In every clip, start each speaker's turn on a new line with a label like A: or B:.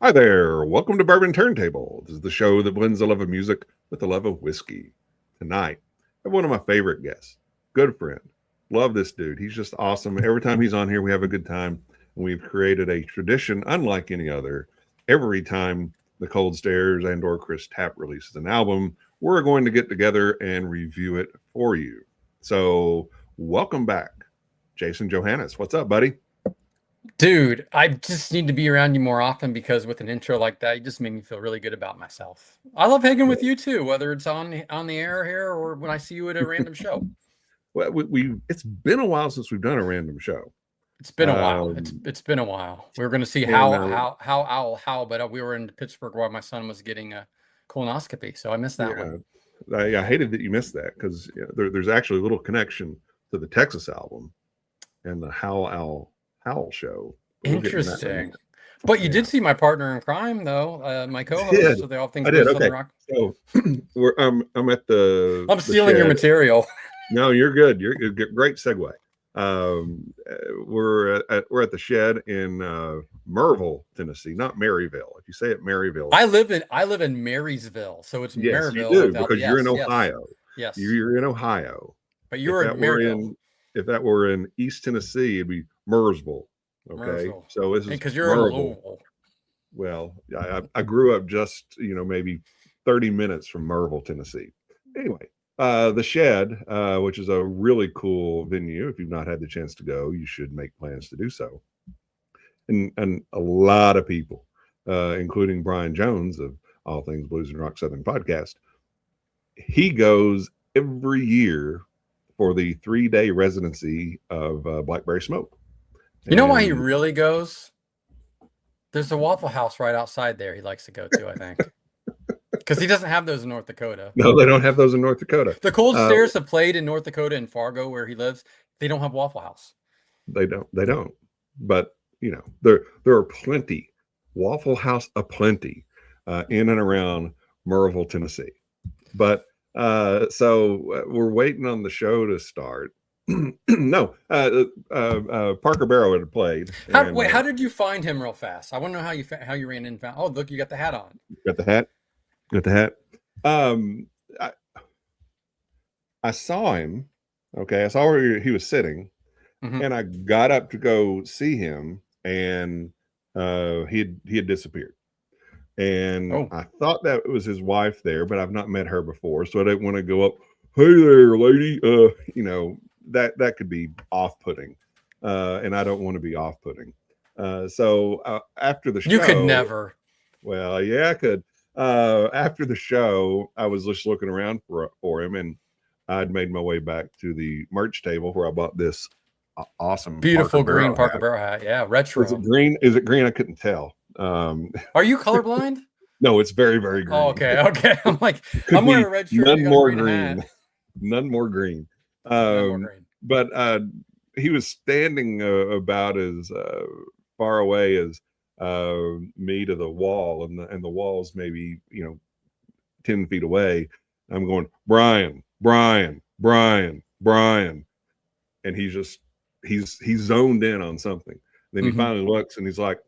A: Hi there. Welcome to Bourbon Turntable. This is the show that blends the love of music with the love of whiskey. Tonight, I have one of my favorite guests, good friend. Love this dude. He's just awesome. Every time he's on here, we have a good time. And we've created a tradition unlike any other. Every time the Cold Stairs and or Chris Tapp releases an album, we're going to get together and review it for you. So welcome back, Jason Johantges. What's up, buddy?
B: Dude, I just need to be around you more often because with an intro like that, you just made me feel really good about myself. I love hanging with you too, whether it's on the air here or when I see you at a random show.
A: Well, it's been a while since we've done a random show.
B: It's been a while. It's been a while. We were going to see how, but we were in Pittsburgh while my son was getting a colonoscopy, so I missed that one.
A: I hated that you missed that because there's actually a little connection to the Texas album and the Howl show.
B: Interesting. But you did see my partner in crime, though, my co-host. So they all think
A: I did. Okay. Rock. So I'm at the.
B: I'm stealing your material.
A: No, you're good. You're great segue. We're at the shed in Maryville, Tennessee, not Maryville. If you say it Maryville,
B: I live in Marysville, so it's Maryville.
A: You do, because you're in Ohio.
B: Yes,
A: you're in Ohio.
B: But you're in Maryville.
A: If that were in East Tennessee, it'd be Murrsville. Okay, so this is
B: because you're in Louisville.
A: Well, I grew up just maybe 30 minutes from Maryville, Tennessee. Anyway, the Shed, which is a really cool venue. If you've not had the chance to go, you should make plans to do so. And a lot of people, including Brian Jones of All Things Blues and Rock Southern podcast, he goes every year for the 3-day residency of Blackberry Smoke.
B: You know why he really goes? There's a Waffle House right outside there he likes to go to, I think. Because he doesn't have those in North Dakota.
A: No, they don't have those in North Dakota.
B: The Cold Stairs have played in North Dakota and Fargo, where he lives. They don't have Waffle House.
A: They don't. But, there are plenty, Waffle House aplenty, in and around Maryville, Tennessee. But so we're waiting on the show to start. No, Parker Barrow had played.
B: How did you find him real fast? I want to know how you ran in. Oh, look, you got the hat on.
A: Got the hat. I saw him. Okay, I saw where he was sitting, and I got up to go see him, and he had disappeared. And I thought that it was his wife there, but I've not met her before, so I didn't want to go up. Hey there, lady. That could be off-putting, and I don't want to be off-putting. So after the show,
B: you could never.
A: Well, yeah, I could. After the show, I was just looking around for him, and I'd made my way back to the merch table where I bought this awesome,
B: beautiful green Parker Barrow hat. Yeah, retro.
A: Is it green? Is it green? I couldn't tell.
B: Are you colorblind?
A: No, it's very, very green.
B: Oh, okay. I'm like, I'm wearing a red shirt.
A: None more green. None more green. But he was standing about as far away as me to the wall, and the wall's maybe 10 feet away. I'm going, Brian, and he's zoned in on something. Then he finally looks and he's like,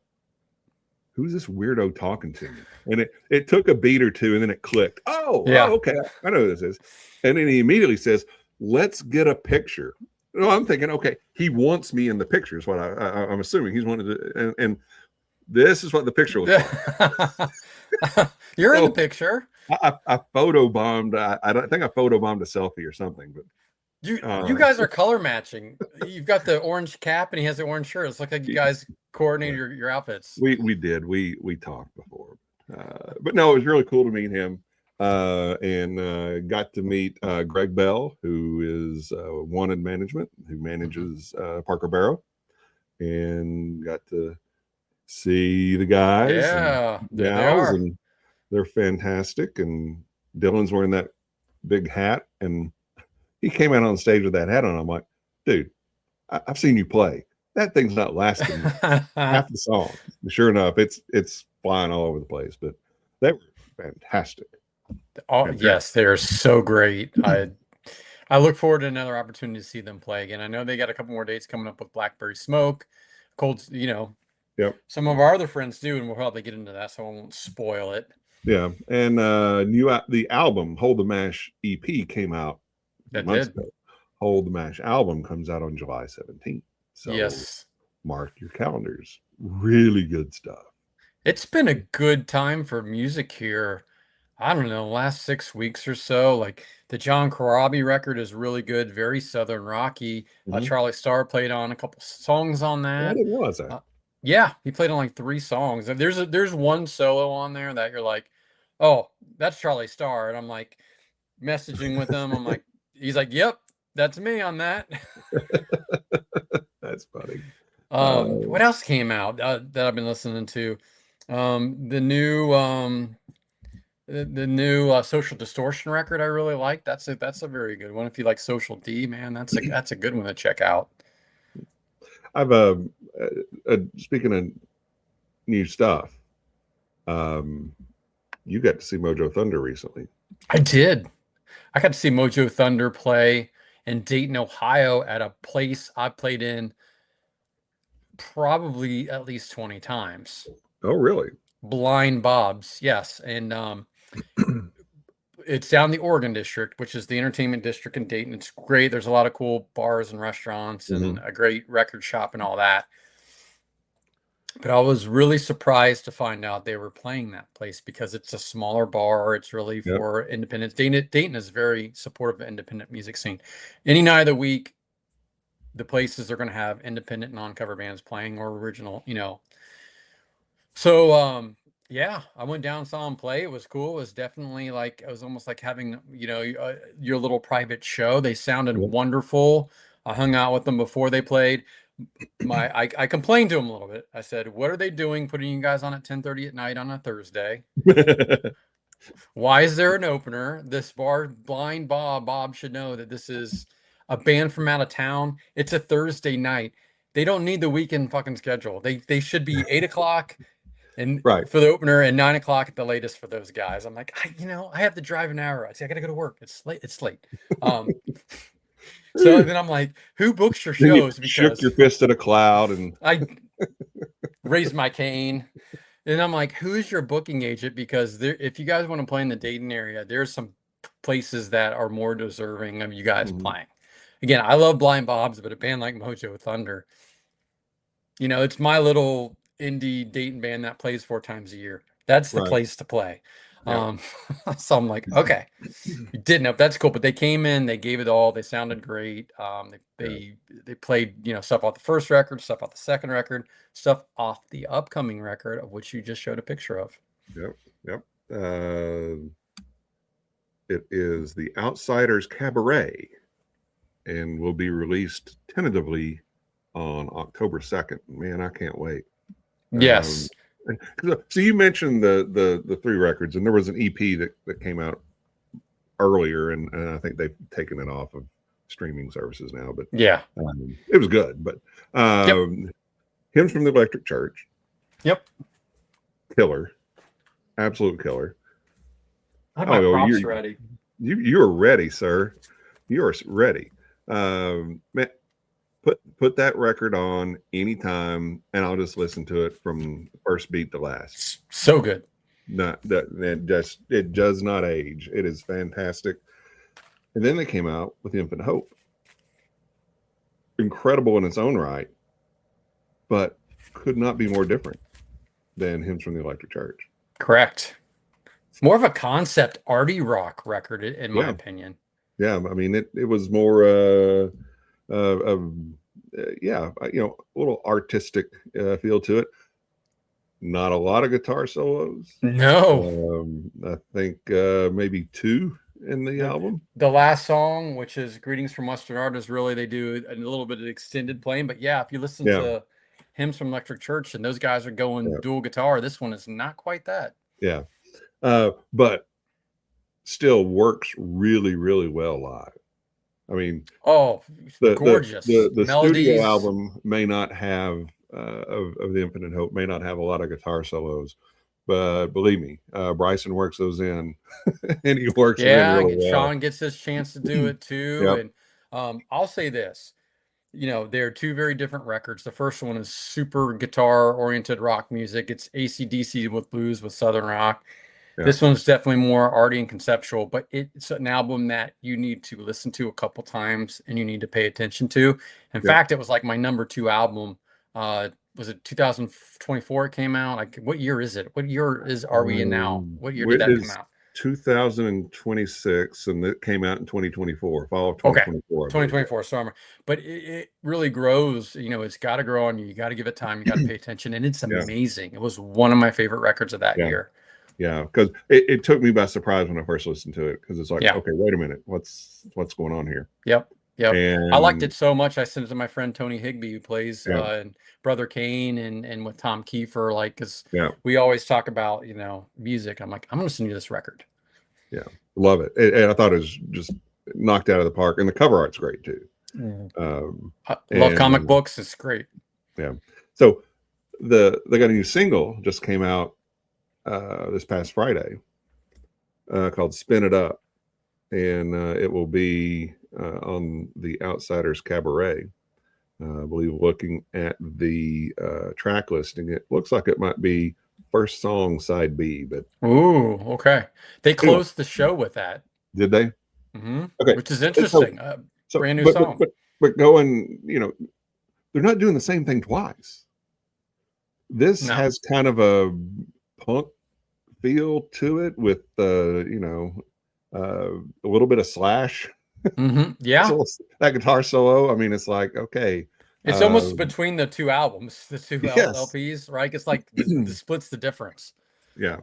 A: who's this weirdo talking to me? And it took a beat or two, and then it clicked. Oh, okay, I know who this is. And then he immediately says, let's get a picture. No, I'm thinking, okay, he wants me in the picture is what I'm assuming. He's wanted to, and this is what the picture looks like.
B: You're in the picture.
A: I photobombed. I don't think I photobombed a selfie or something, but
B: you guys are color matching. You've got the orange cap and he has the orange shirt. It's like you guys coordinated your outfits.
A: We did. We talked before, but no, it was really cool to meet him. And got to meet Greg Bell, who is Wanted Management, who manages Parker Barrow, and got to see the guys.
B: Yeah,
A: and they're fantastic. And Dylan's wearing that big hat, and he came out on stage with that hat on. I'm like, dude, I've seen you play. That thing's not lasting half the song. Sure enough, it's flying all over the place. But they were fantastic.
B: Oh yes, they're so great. I look forward to another opportunity to see them play again. I know they got a couple more dates coming up with Blackberry Smoke, Cold,
A: Yep.
B: Some of our other friends do, and we'll probably get into that, so I won't spoil it.
A: Yeah. And the album Hold the Mash EP came out a few
B: That
A: months
B: did.
A: ago. Hold the Mash album comes out on July 17th. So
B: Yes.
A: mark your calendars. Really good stuff.
B: It's been a good time for music here. I don't know, last 6 weeks or so. Like the John Corabi record is really good, very Southern rocky. Charlie Starr played on a couple songs on
A: I
B: that.
A: didn't realize that.
B: Yeah, he played on like 3 songs. And there's one solo on there that you're like, oh, that's Charlie Starr. And I'm like messaging with him. I'm like, he's like, yep, that's me on that.
A: That's funny.
B: What else came out that I've been listening to? The new Social Distortion record I really like. That's a very good one. If you like Social D, man, that's a good one to check out.
A: I've speaking of new stuff, you got to see Mojo Thunder recently.
B: I did. I got to see Mojo Thunder play in Dayton, Ohio at a place I played in probably at least 20 times.
A: Oh, really?
B: Blind Bob's, yes. And it's down the Oregon district, which is the entertainment district in Dayton. It's great. There's a lot of cool bars and restaurants and a great record shop and all that. But I was really surprised to find out they were playing that place because it's a smaller bar. It's really for independent. Dayton is very supportive of independent music scene. Any night of the week, the places are going to have independent non-cover bands playing or original, So, yeah, I went down and saw him play. It was cool. It was definitely like, it was almost like having, your little private show. They sounded wonderful. I hung out with them before they played. I complained to him a little bit. I said, what are they doing putting you guys on at 10:30 at night on a Thursday? Why is there an opener? This bar, Blind Bob should know that this is a band from out of town. It's a Thursday night. They don't need the weekend fucking schedule. They should be 8 o'clock and for the opener and 9 o'clock at the latest for those guys. I'm like, I have to drive an hour. I say I gotta go to work. It's late. So then I'm like, who books your shows?
A: Because shook your fist at a cloud and
B: I raised my cane. And I'm like, who's your booking agent? Because if you guys want to play in the Dayton area, there's some places that are more deserving of you guys playing. Again, I love Blind Bob's, but a band like Mojo Thunder, it's my little indie Dayton band that plays 4 times a year. That's the place to play. So I'm like, okay, you didn't know. That's cool. But they came in, they gave it all. They sounded great. They played, stuff off the first record, stuff off the second record, stuff off the upcoming record, of which you just showed a picture of.
A: Yep. It is The Outsiders Cabaret and will be released tentatively on October 2nd. Man, I can't wait.
B: Yes.
A: So you mentioned the 3 records, and there was an EP that came out earlier, and I think they've taken it off of streaming services now. But
B: yeah,
A: it was good. But Hymns from the Electric Church, killer, absolute killer.
B: I have my props ready.
A: You're ready, sir. You are ready. Man, put that record on anytime, and I'll just listen to it from first beat to last.
B: So good.
A: It does not age. It is fantastic. And then they came out with Infinite Hope. Incredible in its own right, but could not be more different than Hymns from the Electric Church.
B: Correct. More of a concept arty rock record, in my opinion.
A: Yeah, I mean it was more a little artistic feel to it. Not a lot of guitar solos.
B: No.
A: I think maybe 2 in the album.
B: The last song, which is Greetings from Western Art, is really, they do a little bit of extended playing. But yeah, if you listen to Hymns from Electric Church and those guys are going dual guitar, this one is not quite that.
A: Yeah. But still works really, really well live. I mean,
B: gorgeous.
A: The studio album may not have of the Infinite Hope may not have a lot of guitar solos, but believe me, Bryson works those in, and he works them in really well.
B: Sean gets his chance to do it too. And I'll say this: they're two very different records. The first one is super guitar-oriented rock music. It's AC/DC with blues with Southern rock.
A: Yeah.
B: This one's definitely more arty and conceptual, but it's an album that you need to listen to a couple times and you need to pay attention to. In fact, it was like my number 2 album. Was it 2024 it came out? Like, what year is it? What year are we in now? What year did that come out?
A: 2026, and it came out in 2024, fall of 2024.
B: 2024 summer. But it really grows. It's got to grow on you. You got to give it time. You got to pay attention, and it's amazing. It was one of my favorite records of that year.
A: Yeah, because it took me by surprise when I first listened to it, because it's like, okay, wait a minute, what's going on here?
B: Yep. And I liked it so much. I sent it to my friend Tony Higbee, who plays in Brother Kane and with Tom Kiefer, like, because we always talk about music. I'm like, I'm going to send you this record.
A: Yeah, love it. And I thought it was just knocked out of the park, and the cover art's great too.
B: I love comic books. It's great.
A: Yeah. So they got a new single just came out this past Friday called "Spin It Up," and it will be on the Outsiders Cabaret. I believe, looking at the track listing, it looks like it might be first song side B. But
B: okay. They closed the show with that.
A: Did they?
B: Mm-hmm. Okay, which is interesting. So, brand new song.
A: But going, they're not doing the same thing twice. This has kind of a punk feel to it with a little bit of Slash.
B: Mm-hmm. Yeah,
A: that guitar solo. I mean, it's like, okay,
B: it's almost between the two albums, the two LPs, right? It's like the splits the difference.
A: Yeah.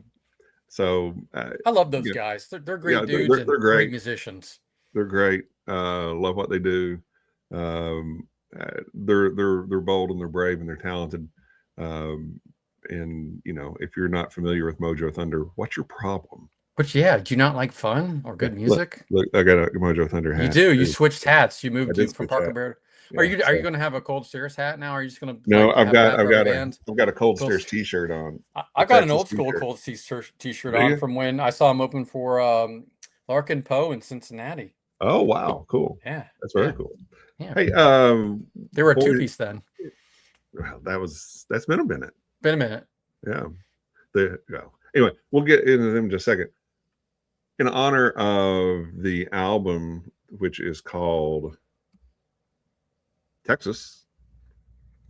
A: So
B: I love those guys. They're great dudes. They're great musicians.
A: They're great. Love what they do. They're bold and they're brave and they're talented. And if you're not familiar with Mojo Thunder, what's your problem?
B: But do you not like fun or good music?
A: Look, I got a Mojo Thunder hat.
B: You do. You switched hats. You moved from Parker Barrow. Are you going to have a Cold Stairs hat now? Or are you just going to?
A: No, I've got a Cold Stairs T-shirt on.
B: I've got an old school Cold Stairs T-shirt on from when I saw him open for Larkin Poe in Cincinnati.
A: Oh wow, cool.
B: Yeah,
A: that's very cool.
B: Yeah.
A: Hey,
B: they were a 2-piece then.
A: Well, that's been a minute.
B: Been a minute.
A: Yeah. Anyway, we'll get into them in just a second. In honor of the album, which is called Texas,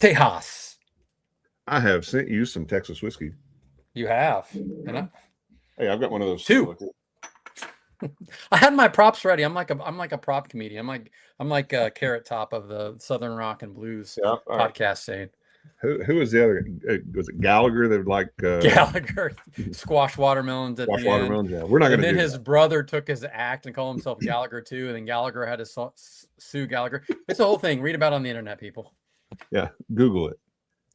A: I have sent you some Texas whiskey.
B: You have.
A: Hey, I've got one of those
B: too. I had my props ready. I'm like a prop comedian. I'm like a Carrot Top of the Southern Rock and Blues podcast scene.
A: Who was the other? Was it Gallagher that
B: Gallagher squash watermelons at the end?
A: Yeah, we're not going to.
B: And then his brother took his act and called himself Gallagher too, and then Gallagher had to sue Gallagher. It's a whole thing. Read about it on the internet, people.
A: Yeah, Google it.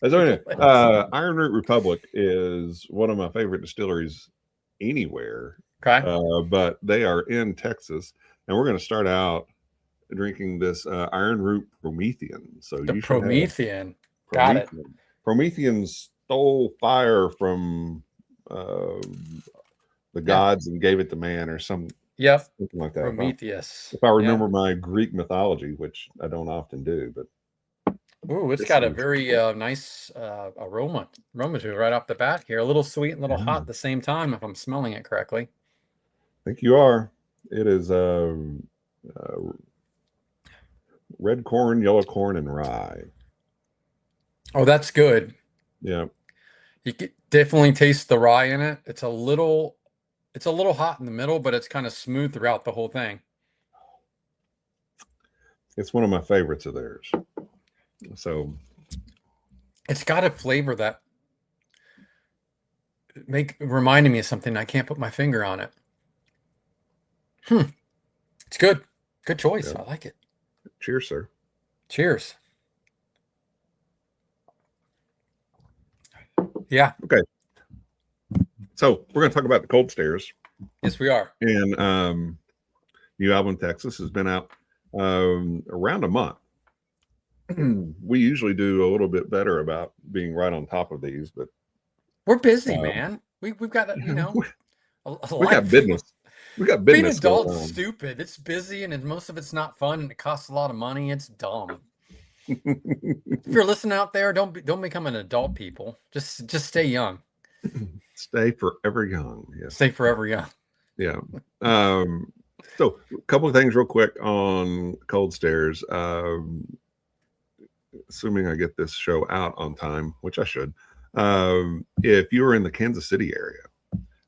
A: Ironroot Republic is one of my favorite distilleries anywhere.
B: Okay.
A: But they are in Texas, and we're going to start out drinking this Ironroot Promethean. So
B: the Promethean.
A: Got it. Promethean stole fire from the gods and gave it to man, or something like that.
B: Prometheus.
A: If I remember my Greek mythology, which I don't often do, but
B: it's got a very nice aroma to it right off the bat here. A little sweet and a little hot at the same time, if I'm smelling it correctly.
A: I think you are. It is red corn, yellow corn, and rye.
B: Oh, that's good.
A: Yeah.
B: You can definitely taste the rye in it. It's a little hot in the middle, but it's kind of smooth throughout the whole thing.
A: It's one of my favorites of theirs. So
B: it's got a flavor that reminding me of something. I can't put my finger on it. It's good. Good choice. I like it.
A: Cheers, sir.
B: Cheers. Yeah.
A: Okay. So we're going to talk about the Cold Stairs.
B: Yes, we are.
A: And new album Texas has been out around a month. We usually do a little bit better about being right on top of these, but
B: we're busy, man. We've got we
A: got business. We got business.
B: Being adult is stupid. It's busy and most of it's not fun and it costs a lot of money. It's dumb. If you're listening out there, don't become an adult, people. Just stay young.
A: Stay forever young. Yes.
B: Stay forever young.
A: Yeah. So a couple of things real quick on Cold Stairs. Assuming I get this show out on time, which I should. If you were in the Kansas City area,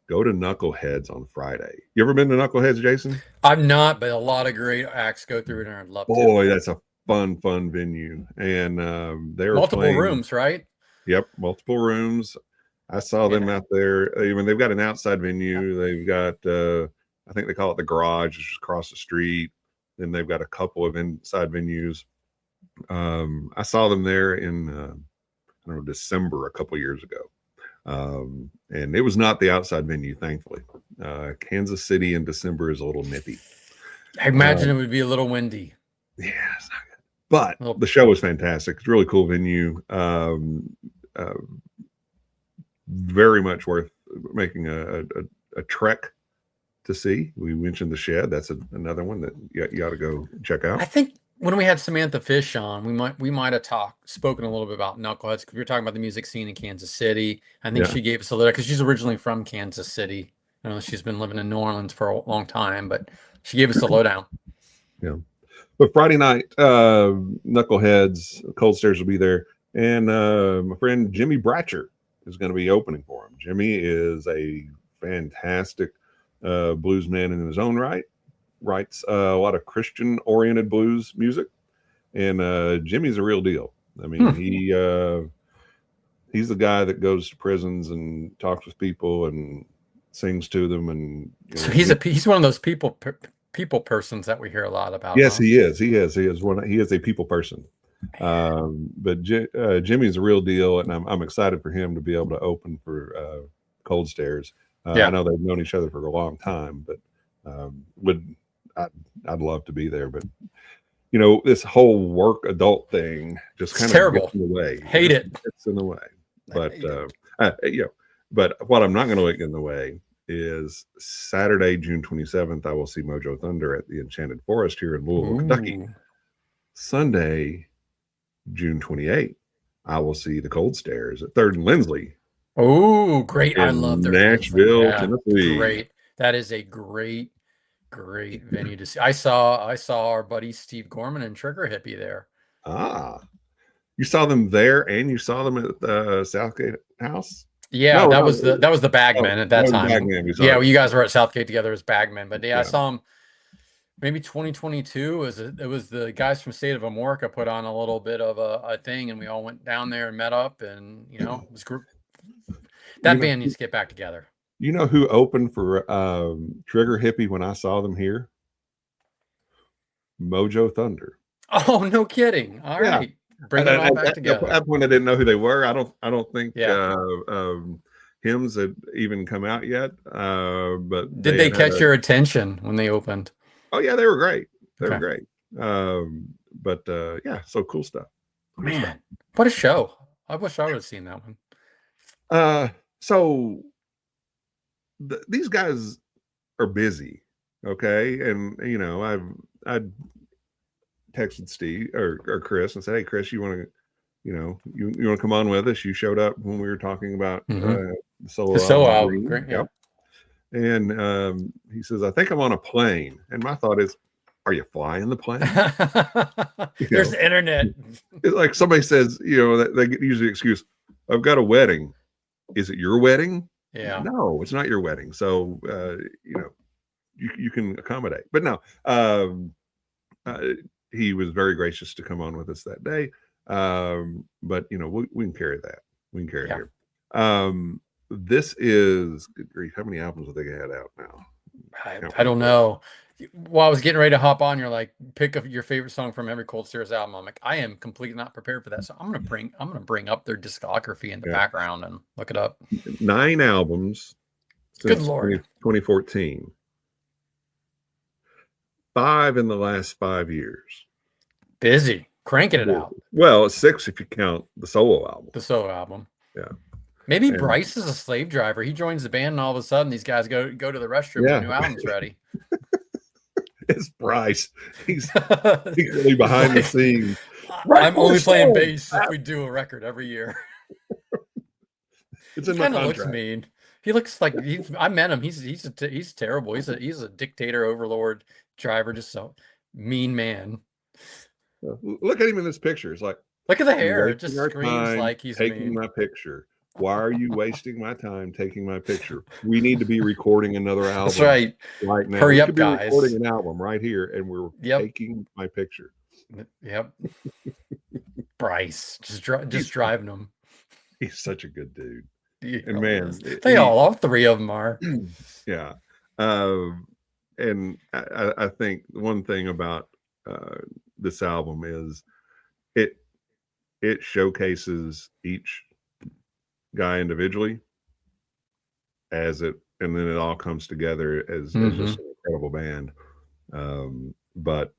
A: go to Knuckleheads on Friday. You ever been to Knuckleheads, Jason?
B: I'm not, but a lot of great acts go through there. I'd love to.
A: Boy, that's a fun venue. And they were
B: multiple
A: playing,
B: rooms, right?
A: Yep, multiple rooms. I saw them out there. I mean, they've got an outside venue. They've got, I think they call it the Garage, which is across the street. Then they've got a couple of inside venues. I saw them there in, I don't know, December a couple years ago. And it was not the outside venue, thankfully. Kansas City in December is a little nippy.
B: I imagine it would be a little windy.
A: Yeah, it's not good. But the show was fantastic. It's a really cool venue. Very much worth making a trek to see. We mentioned the Shed. That's another one that you ought to go check out.
B: I think when we had Samantha Fish on, we might have spoken a little bit about Knuckleheads, because we were talking about the music scene in Kansas City. I think she gave us a little, because she's originally from Kansas City. I know she's been living in New Orleans for a long time, but she gave us the lowdown.
A: Yeah. But Friday night, Knuckleheads, Cold Stairs will be there. And my friend Jimmy Bratcher is going to be opening for him. Jimmy is a fantastic blues man in his own right. Writes a lot of Christian-oriented blues music. And Jimmy's a real deal. I mean, he's the guy that goes to prisons and talks with people and sings to them. And
B: so he's one of those people persons that we hear a lot about.
A: Yes, he is. He is a people person. But Jimmy's a real deal, and I'm excited for him to be able to open for Cold Stairs. I know they've known each other for a long time, but I'd love to be there. But this whole work adult thing just kind of gets in the way.
B: Hate it.
A: It's in the way. But but what I'm not going to let get in the way is Saturday, June 27th, I will see Mojo Thunder at the Enchanted Forest here in Louisville, Kentucky. Sunday, June 28th, I will see the Cold Stairs at 3rd and Lindsley.
B: Oh, great. I love
A: Nashville, Tennessee.
B: Great. That is a great venue to see. I saw our buddy Steve Gorman and Trigger Hippie there.
A: Ah. You saw them there and you saw them at the Southgate House?
B: Yeah, that was the Bagman at that time. Yeah, you guys were at Southgate together as Bagman, but I saw him maybe 2022. It was the guys from State of Amorica put on a little bit of a thing, and we all went down there and met up, and it was group. That band needs to get back together.
A: You know who opened for Trigger Hippie when I saw them here? Mojo Thunder.
B: Oh, no kidding! All right. Bring it all back together.
A: At that point, I didn't know who they were. I don't think hymns had even come out yet. But
B: did they catch your attention when they opened?
A: Oh yeah, they were great. They were great. So cool stuff.
B: Man, what a show! I wish I would have seen that one.
A: So these guys are busy, okay, and I texted Steve or Chris and said, "Hey, Chris, you want to, you want to come on with us?" You showed up when we were talking about the solo album.
B: Great, yeah.
A: And he says, "I think I'm on a plane," and my thought is, "Are you flying the plane?"
B: There's the internet.
A: It's like somebody says, they use the excuse, "I've got a wedding." Is it your wedding?
B: Yeah.
A: No, it's not your wedding. So you can accommodate. But no, he was very gracious to come on with us that day. But we can carry that. We can carry it here. This is, good grief, how many albums have they had out now?
B: I don't know. While I was getting ready to hop on, you're like, pick up your favorite song from every Cold Stairs album. I'm like, I am completely not prepared for that. So I'm gonna bring up their discography in the background and look it up.
A: 9 albums since 2014. 5 in the last 5 years.
B: Busy. Cranking it out.
A: Well, it's 6 if you count the solo album.
B: The solo album.
A: Yeah.
B: Maybe Bryce is a slave driver. He joins the band and all of a sudden these guys go to the restroom when the new album's ready.
A: It's Bryce. He's secretly behind the scenes.
B: I'm only playing bass if we do a record every year.
A: It's
B: He
A: in my
B: kind of looks
A: contract.
B: mean. He looks like I met him. He's terrible. He's a dictator, overlord, driver, just so mean man.
A: Look at him in this picture. It's like,
B: Look at the
A: you're
B: hair. It
A: wasting
B: just
A: our
B: screams
A: time
B: like he's
A: taking
B: mean.
A: my picture. Why are you wasting my time taking my picture? We need to be recording another album.
B: That's right.
A: Right now.
B: Hurry
A: We
B: up,
A: could be
B: guys.
A: recording an album right here, and we're
B: Yep.
A: taking my picture.
B: Yep. Bryce, just driving him.
A: He's such a good dude.
B: Yeah,
A: And man,
B: they all three of them are.
A: Yeah. And I think one thing about this album is it showcases each guy individually and then it all comes together as just an incredible band. But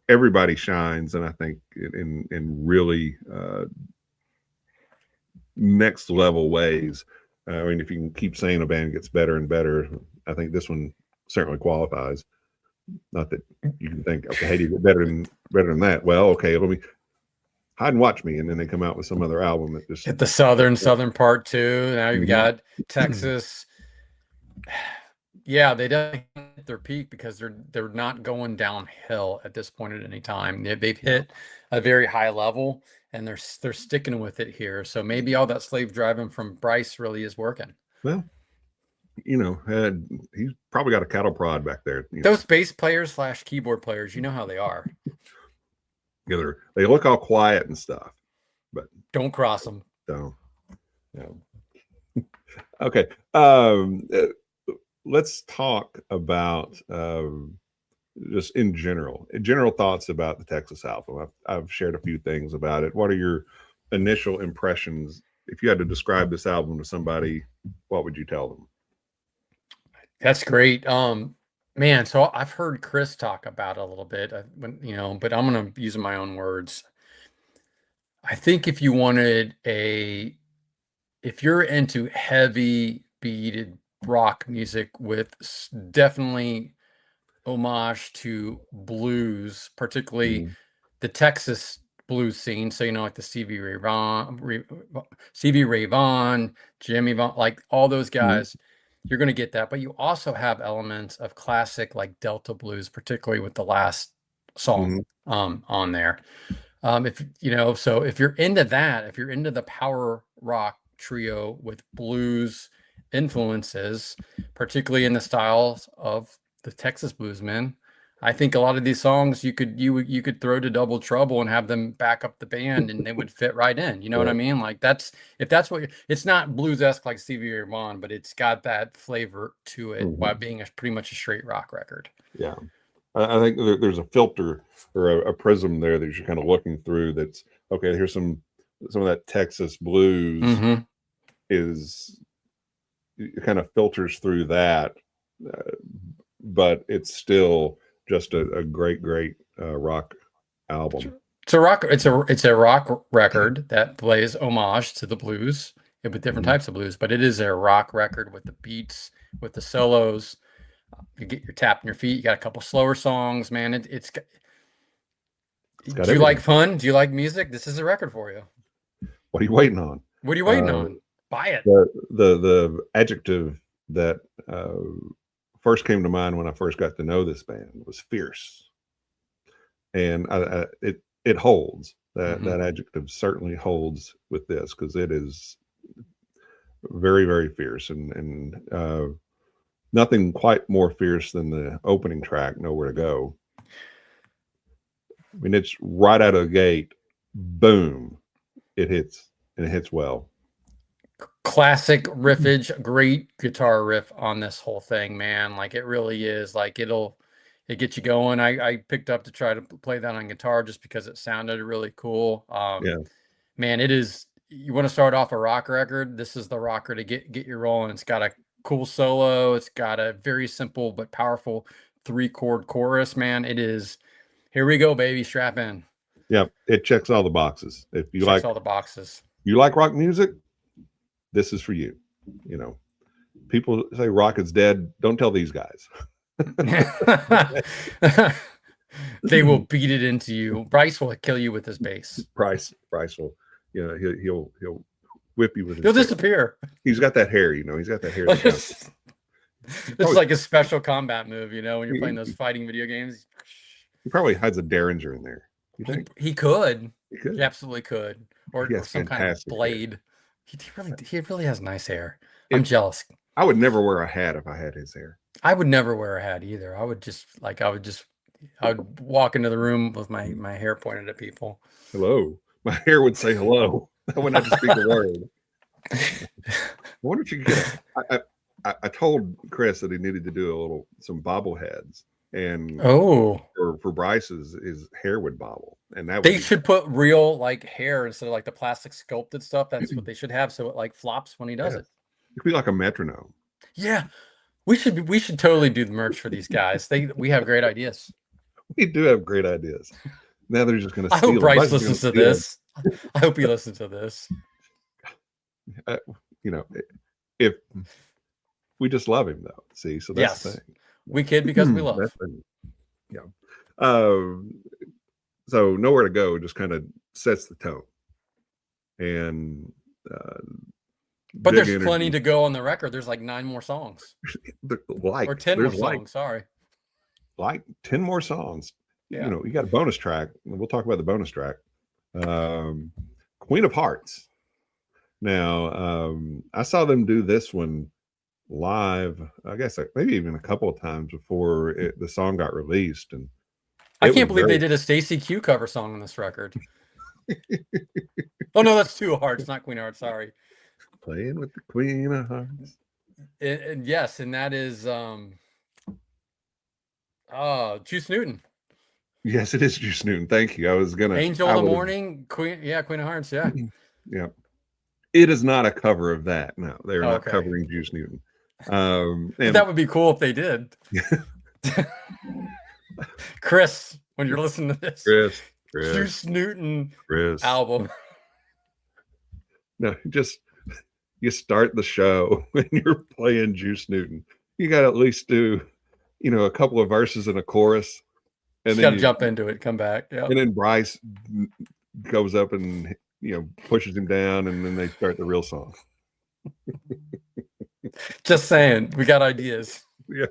A: everybody shines, and I think in really next level ways. I mean, if you can keep saying a band gets better and better, I think this one certainly qualifies. Not that you can think, okay, hey, do you get better than that? Well, okay, let me hide and watch me, and then they come out with some other album that just
B: hit the southern part too. Now you've got Texas. Yeah, they definitely hit their peak because they're not going downhill at this point at any time. They've hit a very high level, and they're sticking with it here. So maybe all that slave driving from Bryce really is working.
A: Well, he's probably got a cattle prod back there.
B: Those bass players / keyboard players, you know how they are.
A: Yeah, they look all quiet and stuff, but
B: don't cross them.
A: Don't. No. Okay. Let's talk about just in general thoughts about the Texas album. I've shared a few things about it. What are your initial impressions? If you had to describe this album to somebody, what would you tell them?
B: That's great. Man, so I've heard Chris talk about it a little bit, but I'm going to use my own words. I think if you're into heavy beated rock music with definitely homage to blues, particularly the Texas blues scene. So, like the Stevie Ray Vaughan, Jimmy Vaughan, like all those guys, you're going to get that. But you also have elements of classic like Delta blues, particularly with the last song on there. So if you're into that, if you're into the power rock trio with blues influences, particularly in the styles of the Texas bluesmen, I think a lot of these songs you could throw to Double Trouble and have them back up the band, and they would fit right in. You know what I mean? Like it's not blues-esque like Stevie Ray Vaughan, but it's got that flavor to it while being pretty much a straight rock record.
A: Yeah. I think there's a filter or a prism there that you're kind of looking through. That's okay. Here's some of that Texas blues it kind of filters through that, but it's still just a great rock album.
B: It's a rock record that plays homage to the blues with different types of blues, but it is a rock record with the beats, with the solos. You get your tapping your feet. You got a couple slower songs, man. Do you like fun? Do you like music? This is a record for you.
A: What are you waiting on?
B: What are you waiting on? Buy it.
A: The adjective that first came to mind when I first got to know this band was fierce, and it holds. That adjective certainly holds with this because it is very, very fierce, and nothing quite more fierce than the opening track, Nowhere to Go. I mean, it's right out of the gate, boom, it hits, and it hits well.
B: Classic riffage, great guitar riff on this whole thing, man. Like it really is. Like it gets you going. I picked up to try to play that on guitar just because it sounded really cool. Man, it is. You want to start off a rock record? This is the rocker to get you rolling. It's got a cool solo. It's got a very simple but powerful 3-chord chorus, man. It is. Here we go, baby. Strap in.
A: Yeah, it checks all the boxes. If you
B: checks all the boxes.
A: You like rock music? This is for you. People say rock is dead. Don't tell these guys.
B: They will beat it into you. Bryce will kill you with his bass.
A: Bryce will, he'll whip you with his
B: He'll
A: hair.
B: disappear.
A: He's got that hair, he's got that hair.
B: It's like a special combat move, when you're playing those fighting video games.
A: He probably hides a Derringer in there. You think?
B: He could.
A: He could.
B: He absolutely could. Or some kind of blade. He really has nice hair. I'm jealous.
A: I would never wear a hat if I had his hair.
B: I would never wear a hat either. I would walk into the room with my hair pointed at people.
A: Hello. My hair would say hello. I wouldn't have to speak a word. I wonder if you could get I told Chris that he needed to do some bobbleheads. And for Bryce's, his hair would bobble, and
B: they should put real hair instead of the plastic sculpted stuff. That's what they should have, so it flops when he does it.
A: It'd be like a metronome.
B: Yeah, we should totally do the merch for these guys. We have great ideas.
A: We do have great ideas. Now they're just going to.
B: I hope Bryce listens to this. I hope he listens to this.
A: If we just love him though, see, so that's the thing.
B: We kid because we love.
A: Yeah. So Nowhere to Go just kind of sets the tone, and
B: but there's plenty to go on the record. There's 9 more songs,
A: or
B: 10 more songs. Sorry,
A: 10 more songs.
B: Yeah.
A: You got a bonus track. We'll talk about the bonus track. Queen of Hearts. Now, I saw them do this one live, I guess maybe even a couple of times before the song got released, and
B: I can't believe they did a Stacey Q cover song on this record. Oh no, that's Two Hearts, not Queen of Hearts. Sorry.
A: Playing with the Queen of Hearts.
B: And yes, and that is Juice Newton.
A: Yes, it is Juice Newton. Thank you. I was gonna
B: Angel in the Morning, Queen of Hearts. Yeah.
A: Yeah. It is not a cover of that. No, they're not covering Juice Newton. And
B: that would be cool if they did. Chris, when you're listening to this,
A: Chris,
B: Juice Newton album.
A: No, you start the show when you're playing Juice Newton. You got to at least do, a couple of verses and a chorus, and then
B: you got to jump into it, come back. Yeah.
A: And then Bryce goes up and pushes him down, and then they start the real song.
B: Just saying, we got ideas.
A: Yeah.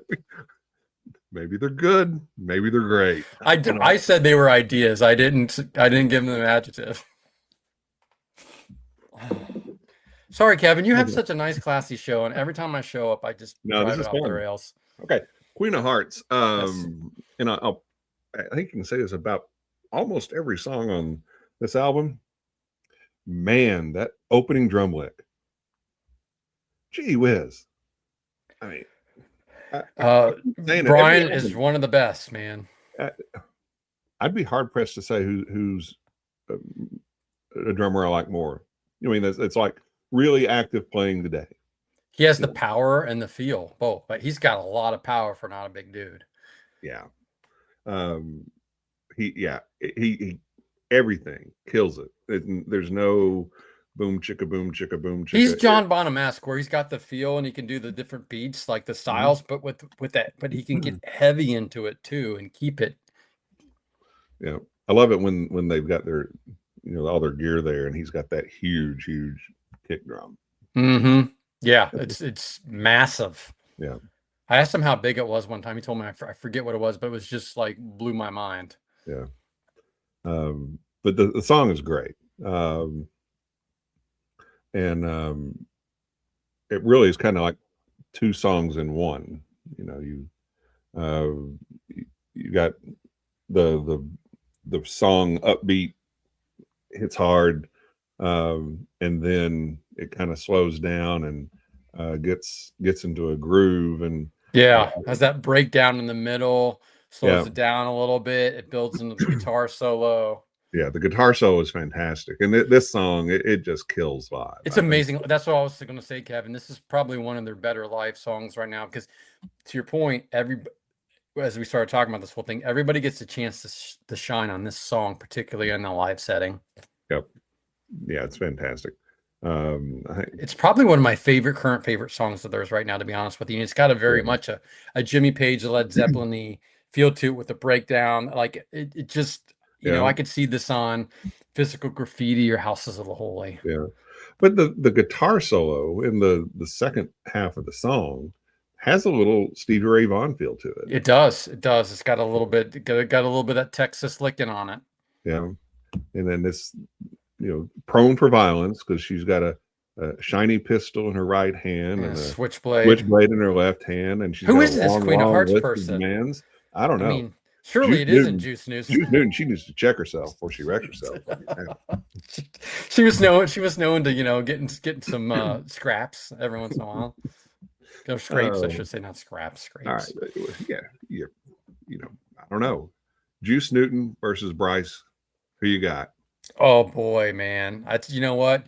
A: Maybe they're good. Maybe they're great.
B: I said they were ideas. I didn't give them an adjective. Sorry, Kevin. You have such a nice, classy show, and every time I show up, I just drive it off the rails.
A: Okay, Queen of Hearts.
B: Yes.
A: And I think you can say this about almost every song on this album. Man, that opening drum lick. Gee whiz. I mean,
B: Brian is one of the best, man.
A: I'd be hard pressed to say who's a drummer I like more. It's like really active playing today.
B: He has the power and the feel, both. But he's got a lot of power for not a big dude.
A: Yeah. He everything kills it. There's no boom chicka boom chicka boom chicka.
B: He's John Bonham-esque, where he's got the feel and he can do the different beats, like the styles, but with that, but he can get heavy into it too and keep it.
A: Yeah, I love it when they've got their all their gear there, and he's got that huge kick drum.
B: Mm-hmm. Yeah, it's massive.
A: Yeah,
B: I asked him how big it was one time. He told me I forget what it was, but it was just blew my mind.
A: Yeah, but the song is great. And it really is kind of like 2 songs in one. You got the song upbeat, hits hard, and then it kind of slows down and gets into a groove, and
B: has that breakdown in the middle, slows it down a little bit, it builds into the guitar solo.
A: Yeah, the guitar solo is fantastic, and this song it just kills live.
B: It's amazing. That's what I was going to say, Kevin. This is probably one of their better live songs right now, because to your point, as we started talking about this whole thing, everybody gets a chance to shine on this song, particularly in the live setting.
A: Yep. Yeah, it's fantastic.
B: It's probably one of my current favorite songs of theirs right now, to be honest with you. It's got a very much a Jimmy Page, Led Zeppelin-y feel to it with the breakdown. Like it just, you know,
A: Yeah.
B: I could see this on Physical Graffiti or Houses of the Holy.
A: Yeah. But the guitar solo in the second half of the song has a little Stevie Ray Vaughan feel to it.
B: It does. It does. It's got a little bit, got a little bit of that Texas licking on it.
A: Yeah. And then this, you know, prone for violence because she's got a shiny pistol in her right hand and a
B: switchblade
A: in her left hand, and she's
B: Who
A: got
B: is
A: a
B: this
A: long,
B: Queen of
A: long
B: Hearts
A: list
B: person?
A: of demands. I don't know.
B: I mean, surely it isn't Juice Newton.
A: Juice Newton, she needs to check herself before she wrecks herself.
B: She was known to, you know, getting some scraps every once in a while. Or scrapes, I should say, not scraps. Scrapes.
A: All right, yeah, you know, I don't know. Juice Newton versus Bryce. Who you got?
B: Oh boy, man! You know what?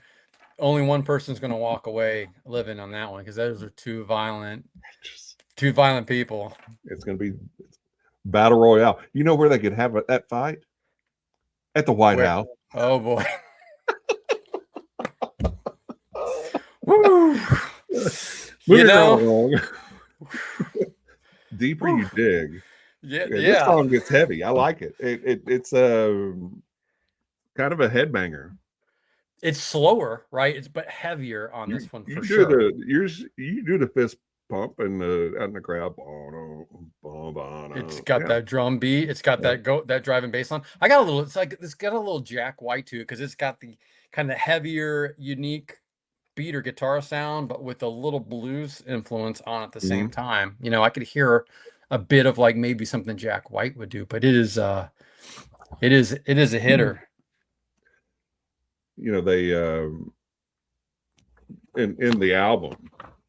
B: Only one person's going to walk away living on that one because those are two violent people.
A: It's going to be battle royale. You know where they could have that fight? At the White House.
B: Oh boy. Woo! You know,
A: deeper you dig.
B: Yeah.
A: This song gets heavy. I like it. It's kind of a headbanger.
B: It's slower, right? But heavier on this one for sure.
A: You do the fist pump and the crowd.
B: It's got that drum beat. It's got that driving bass line. I got a little. It's like it's got a little Jack White to it because it's got the kind of heavier, unique beat or guitar sound, but with a little blues influence on at the same time. You know, I could hear a bit of like maybe something Jack White would do, but it is a hitter.
A: You know, they in the album,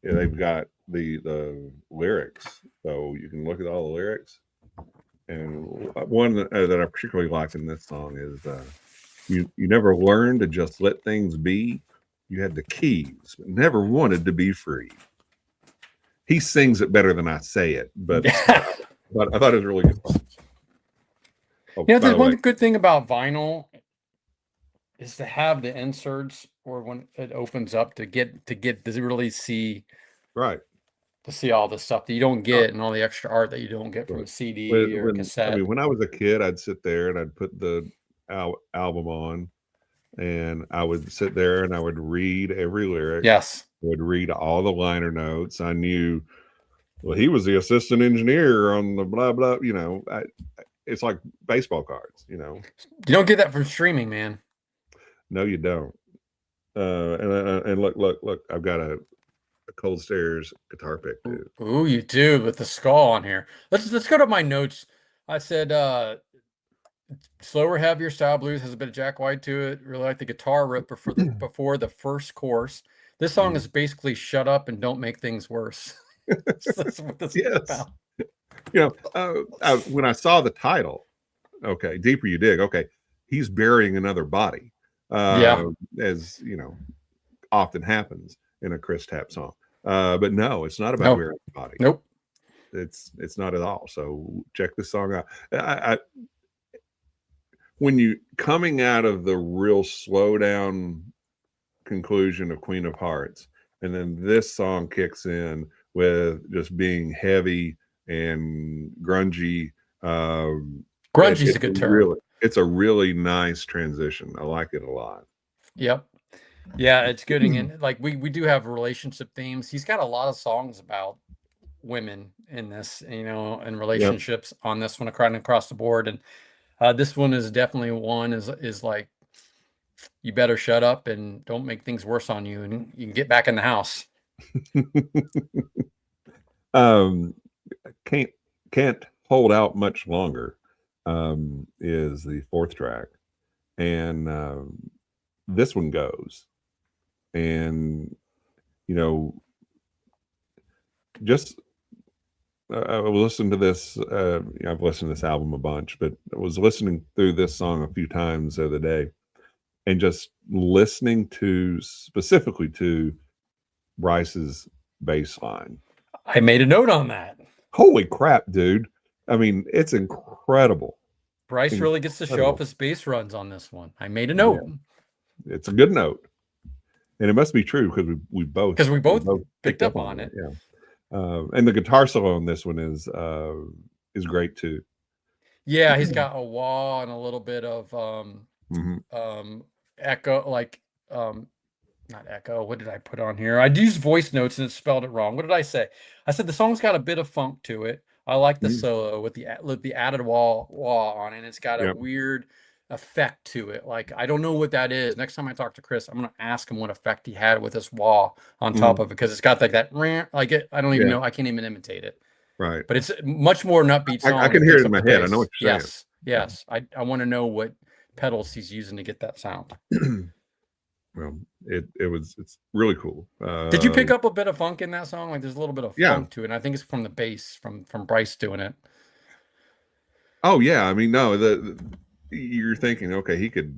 A: they've got the lyrics, so you can look at all the lyrics. And one that I particularly like in this song is you never learned to just let things be. You had the keys, but never wanted to be free. He sings it better than I say it, but but I thought it was really good.
B: Oh, you know, there's one good thing about vinyl is to have the inserts or when it opens up to really see to see all the stuff that you don't get and all the extra art that you don't get from a CD or a cassette.
A: I mean, when I was a kid, I'd sit there and I'd put the album on and I would sit there and I would read every lyric.
B: Yes.
A: I would read all the liner notes. I knew, well, he was the assistant engineer on the blah, blah, you know, it's like baseball cards, you know.
B: You don't get that from streaming, man.
A: No, you don't. And look, I've got a Cold Stairs guitar pick too.
B: Ooh, you do with the skull on here. Let's go to my notes. I said slower, heavier style blues has a bit of Jack White to it. Really like the guitar riff before the first chorus. This song is basically shut up and don't make things worse. That's what this is about.
A: You know, when I saw the title, okay, Deeper You Dig, okay, he's burying another body. As you know, often happens in a Chris Tapp song. But no, it's not about burying a body.
B: Nope.
A: It's not at all. So check this song out. When you coming out of the real slow down conclusion of Queen of Hearts, and then this song kicks in with just being heavy and grungy.
B: Grungy is a good term.
A: It's a really nice transition. I like it a lot.
B: Yep. Yeah, it's good. And like we do have relationship themes. He's got a lot of songs about women in this, you know, and relationships on this one across the board. And this one is definitely one is like, you better shut up and don't make things worse on you, and you can get back in the house.
A: Can't hold out much longer is the fourth track, and this one goes, and you know, just I was listening to this. I've listened to this album a bunch, but I was listening through this song a few times the other day, and just listening to specifically to Bryce's bass line.
B: I made a note on that.
A: Holy crap, dude. I mean, it's incredible.
B: Bryce really gets to show off his bass runs on this one. I made a note.
A: Yeah. It's a good note. And it must be true because we both
B: picked up on it.
A: Yeah. And the guitar solo on this one is great too.
B: Yeah, he's got a wah and a little bit of
A: Mhm.
B: echo, like not echo. What did I put on here? I used voice notes and it spelled it wrong. What did I say? I said the song's got a bit of funk to it. I like the
A: Mhm.
B: solo with the added wah on it. And it's got a
A: Yep.
B: weird effect to it. Like I don't know what that is. Next time I talk to Chris, I'm gonna ask him what effect he had with this wah on top
A: Mhm.
B: of it because it's got like that like it. I don't even
A: Yeah.
B: know. I can't even imitate it.
A: Right.
B: But it's much more an upbeat
A: I
B: song
A: can
B: and
A: hear it
B: picks
A: in
B: up
A: my
B: the
A: head. I know what
B: bass.
A: you're saying.
B: Yes, yes. I want to know what pedals he's using to get that sound.
A: Well, it's really cool.
B: Did you pick up a bit of funk in that song? Like there's a little bit of
A: Yeah.
B: funk to it. And I think it's from the bass from Bryce doing it.
A: Oh yeah. I mean, no, you're thinking, okay, he could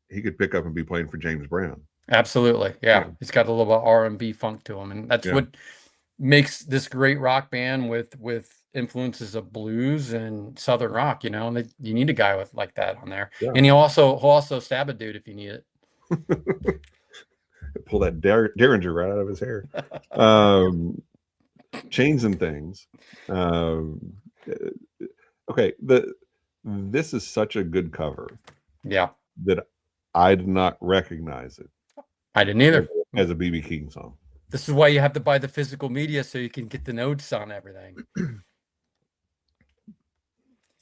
A: pick up and be playing for James Brown.
B: Absolutely. Yeah.
A: Yeah.
B: He's got a little bit of R&B funk to him. And that's
A: Yeah.
B: what makes this great rock band with influences of blues and southern rock, and you need a guy with like that on there.
A: Yeah.
B: And he'll also stab a dude if you need it.
A: Pull that derringer right out of his hair. Um, Chains and Things. Um, okay, this is such a good cover
B: Yeah.
A: that I did not recognize it
B: I didn't either.
A: as a BB King song.
B: This is why you have to buy the physical media so you can get the notes on everything.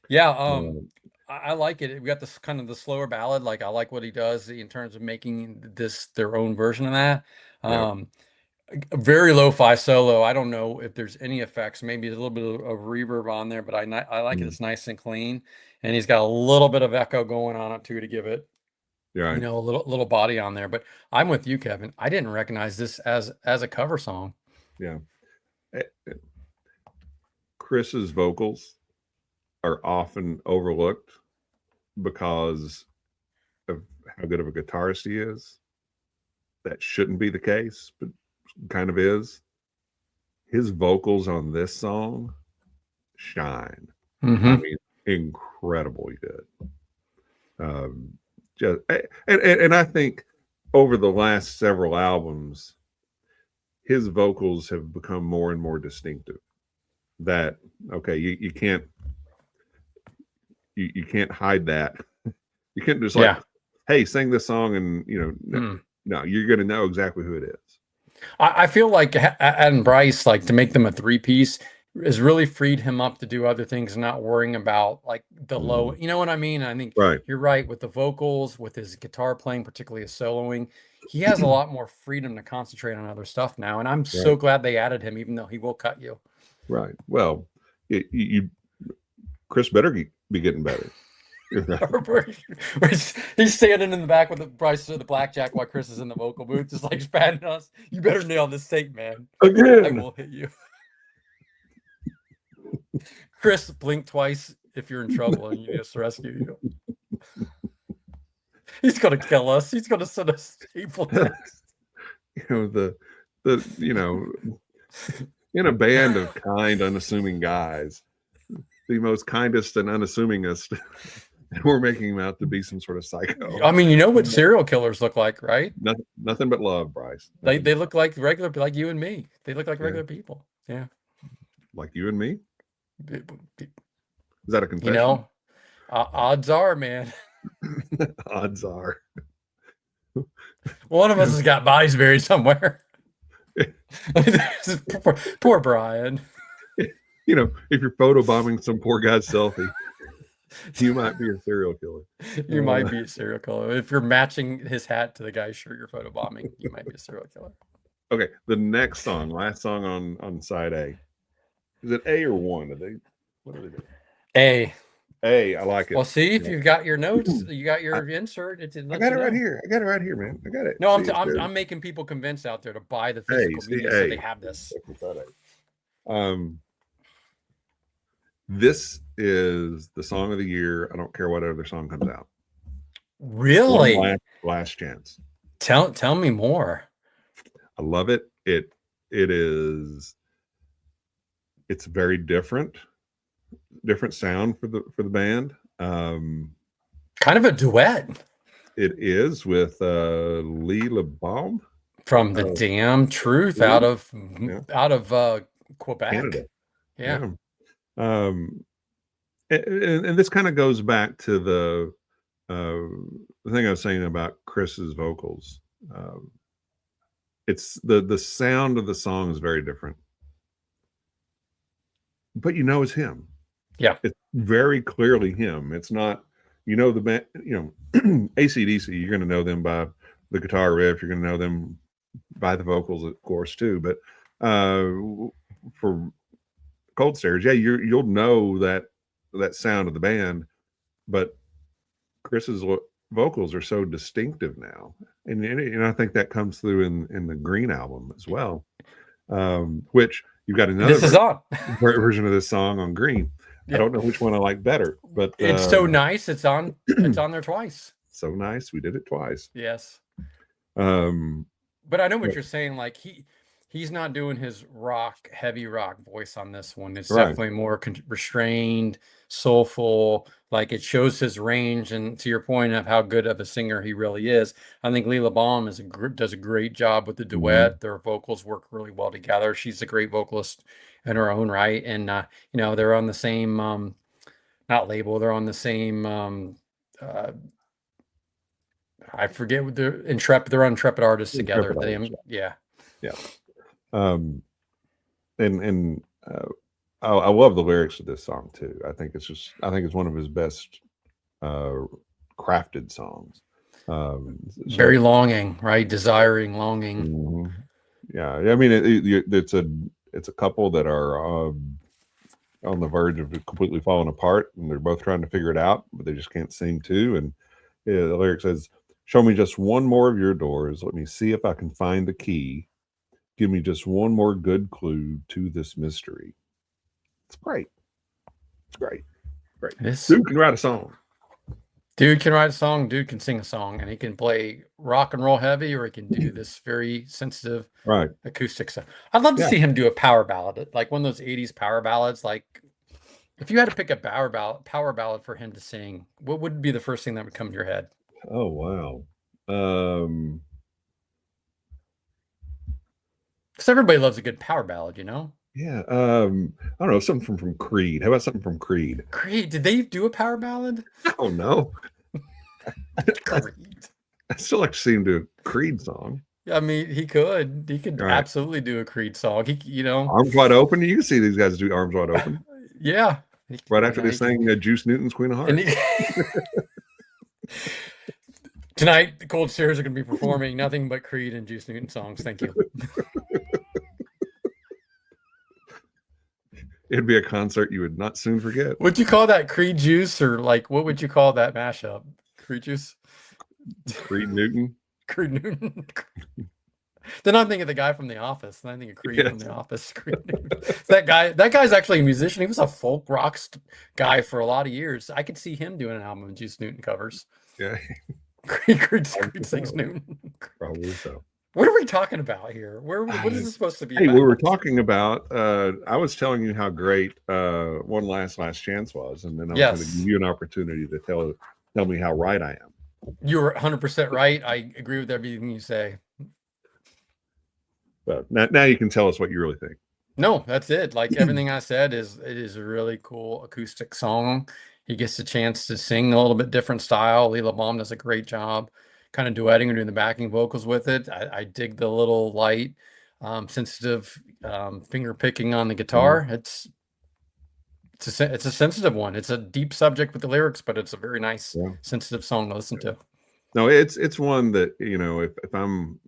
B: Yeah, I like it. We got this kind of the slower ballad. Like I like what he does in terms of making this their own version of that.
A: Yeah.
B: A very lo-fi solo. I don't know if there's any effects. Maybe a little bit of reverb on there, but I like it. It's nice and clean, and he's got a little bit of echo going on it too to give it,
A: Yeah.
B: a little body on there. But I'm with you, Kevin. I didn't recognize this as a cover song.
A: Yeah. Chris's vocals are often overlooked because of how good of a guitarist he is. That shouldn't be the case, but kind of is. His vocals on this song shine. I mean, incredibly good. Just and I think over the last several albums, his vocals have become more and more distinctive. That okay, you can't you can't hide that. You can't just like, hey, sing this song and no, you're gonna know exactly who it is.
B: I feel like and Bryce, like to make them a three-piece has really freed him up to do other things and not worrying about like the low, you know what I mean? I think
A: Right.
B: you're right with the vocals, with his guitar playing, particularly his soloing. He has a lot more freedom to concentrate on other stuff now. And I'm so glad they added him, even though he will cut you.
A: Right. Well, Chris better be getting better.
B: He's standing in the back with the Bryce of the blackjack while Chris is in the vocal booth, just like spanning us. You better nail this tape, man.
A: Again.
B: I will hit you. Chris, blink twice if you're in trouble and you need us to rescue you. He's gonna kill us. He's gonna send us hateful text.
A: In a band of kind, unassuming guys, the most kindest and unassumingest, we're making him out to be some sort of psycho.
B: I mean, you know what serial killers look like, right?
A: Nothing but love, Bryce.
B: They look like regular, like you and me. They look like regular people. Yeah.
A: Like you and me? Is that a confession?
B: Odds are, man.
A: Odds are.
B: One of us has got bodies buried somewhere. poor Brian.
A: If you're photobombing some poor guy's selfie, you might be a serial killer.
B: You might be a serial killer. If you're matching his hat to the guy's shirt you're photobombing, you might be a serial killer.
A: Okay, the next song, last song on side A. Is it A or 1? What are they doing?
B: A.
A: I like it.
B: Well, see if you've got your notes, you got your insert.
A: I got it right here. I got it right here, man. I got it.
B: No, I'm making people convinced out there to buy the physical media so they have this.
A: This is the song of the year. I don't care what other song comes out.
B: Really?
A: Last chance.
B: Tell me more.
A: I love it. It's very different sound for the band.
B: Kind of a duet.
A: It is with Lee LeBaum
B: from the Damn Truth out of Quebec,
A: Canada.
B: Yeah.
A: and this kind of goes back to the thing I was saying about Chris's vocals. It's the sound of the song is very different, but it's him.
B: Yeah,
A: it's very clearly him. It's not, the band, AC/DC. You're going to know them by the guitar riff. You're going to know them by the vocals, of course, too. But for Cold Stairs, yeah, you'll know that sound of the band, but Chris's vocals are so distinctive now, and I think that comes through in the Green album as well, which you've got another version of this song on Green. Yep. I don't know which one I like better, but
B: it's so nice. It's on there twice.
A: So nice. We did it twice.
B: Yes. But I know what you're saying. Like he's not doing his heavy rock voice on this one. It's definitely more restrained, soulful. Like it shows his range, and to your point of how good of a singer he really is, I think Leela Baum does a great job with the duet. Mm-hmm. Their vocals work really well together. She's a great vocalist in her own right, and they're on the same not label. They're on the same. I forget what they're Intrepid. They're on Intrepid Artists together. Yeah.
A: I love the lyrics of this song too. I think it's one of his best crafted songs.
B: Very longing, right? Desiring, longing.
A: Mm-hmm. Yeah. I mean, it's a couple that are on the verge of completely falling apart, and they're both trying to figure it out, but they just can't seem to. And the lyric says, "Show me just one more of your doors. Let me see if I can find the key. Give me just one more good clue to this mystery." It's great. It's great. Great. Dude can write a song.
B: Dude can write a song. Dude can sing a song, and he can play rock and roll heavy, or he can do this very sensitive acoustic stuff. I'd love to see him do a power ballad, like one of those 80s power ballads. Like if you had to pick a power ballad for him to sing, what would be the first thing that would come to your head?
A: Oh, wow.
B: Because everybody loves a good power ballad,
A: Yeah. I don't know, something from Creed. How about something from Creed?
B: Creed. Did they do a power ballad?
A: I don't know. I still like to see him do a Creed song.
B: I mean, he could absolutely do a Creed song.
A: Arms Wide Open. You can see these guys do Arms Wide Open.
B: Yeah.
A: Right after they sang Juice Newton's Queen of Hearts.
B: Tonight, the Cold Stairs are going to be performing nothing but Creed and Juice Newton songs. Thank you.
A: It'd be a concert you would not soon forget.
B: Would you call that Creed Juice, or like what would you call that mashup? Creed Juice?
A: Creed Newton?
B: Creed Newton. Then I'm thinking of the guy from The Office. Then I think of Creed from The Office. Creed Newton. That guy's actually a musician. He was a folk rock guy for a lot of years. I could see him doing an album of Juice Newton covers.
A: Yeah.
B: Creed sings Newton.
A: Probably so.
B: What are we talking about here? What is this supposed to be?
A: Hey, we were talking about. I was telling you how great One Last Chance was, and then I was going to give you an opportunity to tell me how right I am.
B: You were 100% right. I agree with everything you say.
A: But now you can tell us what you really think.
B: No, that's it. Like everything I said it is a really cool acoustic song. He gets a chance to sing a little bit different style. Leela Baum does a great job kind of duetting or doing the backing vocals with it. I dig the little light, sensitive finger picking on the guitar. Mm-hmm. It's a sensitive one. It's a deep subject with the lyrics, but it's a very nice, sensitive song to listen to.
A: No, it's one that, if I'm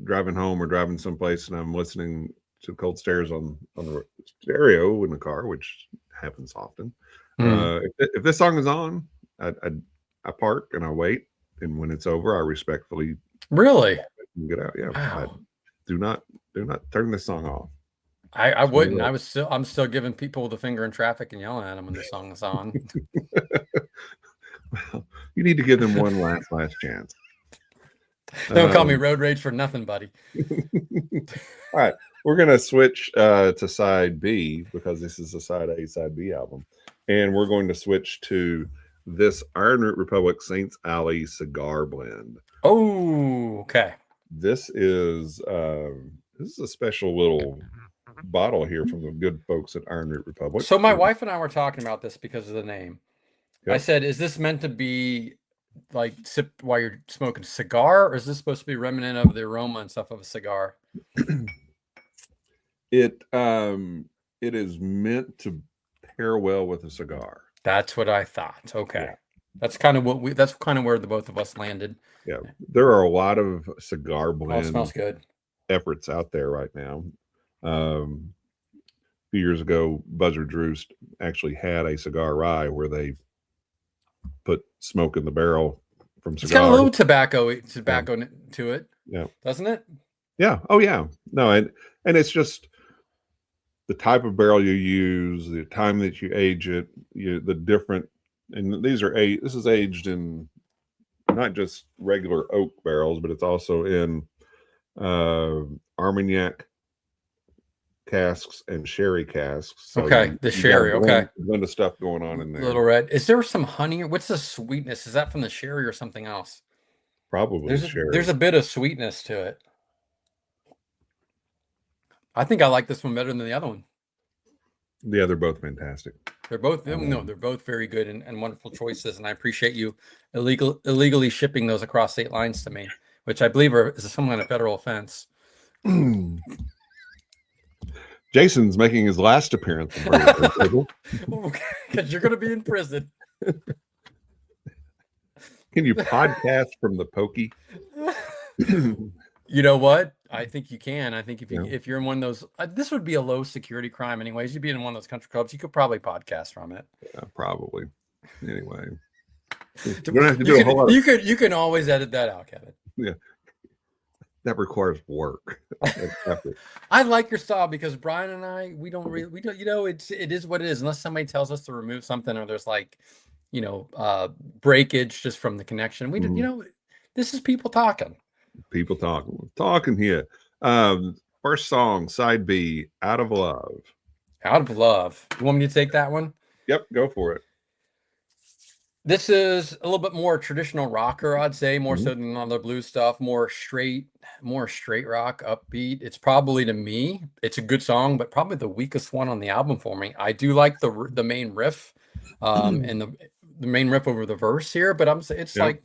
A: driving home or driving someplace and I'm listening to Cold Stairs on the stereo in the car, which happens often. If this song is on, I park and I wait, and when it's over, I respectfully get out. Yeah, wow. Do not turn this song off.
B: I wouldn't. I'm still giving people the finger in traffic and yelling at them when the song is on.
A: Well, you need to give them one last chance.
B: Don't call me road rage for nothing, buddy.
A: All right, we're gonna switch to side B, because this is a side A, side B album, and we're going to switch to this Ironroot Republic Saints Alley cigar blend.
B: Oh, okay.
A: This is a special little bottle here from the good folks at Ironroot Republic.
B: So my wife and I were talking about this because of the name. I
A: Yep.
B: said, is this meant to be like sip while you're smoking a cigar, or is this supposed to be remnant of the aroma and stuff of a cigar?
A: It is meant to pair well with a cigar.
B: That's what I thought. Okay.
A: Yeah.
B: That's kind of where the both of us landed.
A: Yeah. There are a lot of cigar blend
B: it smells good.
A: efforts out there right now. A few years ago, Buzzard Roost actually had a cigar rye where they put smoke in the barrel from cigars.
B: It's got a little tobacco to it.
A: Yeah.
B: Doesn't it?
A: Yeah. Oh yeah. No, and it's just the type of barrel you use, the time that you age it, the different, and this is aged in not just regular oak barrels, but it's also in Armagnac casks and sherry casks. So
B: the sherry.
A: A blend of stuff going on in there.
B: Little red. Is there some honey? What's the sweetness? Is that from the sherry or something else?
A: Probably sherry.
B: There's a bit of sweetness to it. I think I like this one better than the other one.
A: Yeah, they're both fantastic.
B: They're both they're both very good and wonderful choices, and I appreciate you illegally shipping those across state lines to me, which I believe is some kind of federal offense.
A: Jason's making his last appearance in
B: because you're going to be in prison.
A: Can you podcast from the pokey?
B: You know what? I think you can. I think if you're in one of those, this would be a low security crime anyways. You'd be in one of those country clubs. You could probably podcast from it.
A: Yeah, probably. Anyway, you don't have to do a whole lot.
B: You can always edit that out, Kevin.
A: Yeah, that requires work.
B: I like your style because Brian and I, we don't, it is what it is. Unless somebody tells us to remove something or there's like, breakage just from the connection. We, this is people talking.
A: People talking here. First song, side B, Out of Love.
B: Out of Love. You want me to take that one?
A: Yep, go for it.
B: This is a little bit more traditional rocker, I'd say, more so than other blues stuff, more straight rock, upbeat. It's probably, to me, it's a good song, but probably the weakest one on the album for me. I do like the main riff, and the main riff over the verse here, but it's like,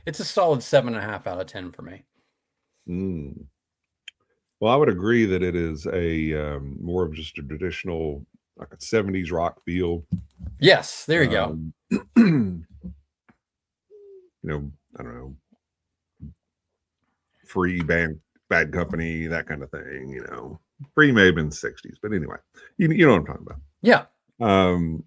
B: it's a solid 7.5 out of 10 for me.
A: Well, I would agree that it is a more of just a traditional, like a 70s rock feel.
B: Yes, there you go.
A: I don't know, Free, Bad Company, that kind of thing. Free may have been 60s, but anyway, you know what I'm talking about.
B: Yeah.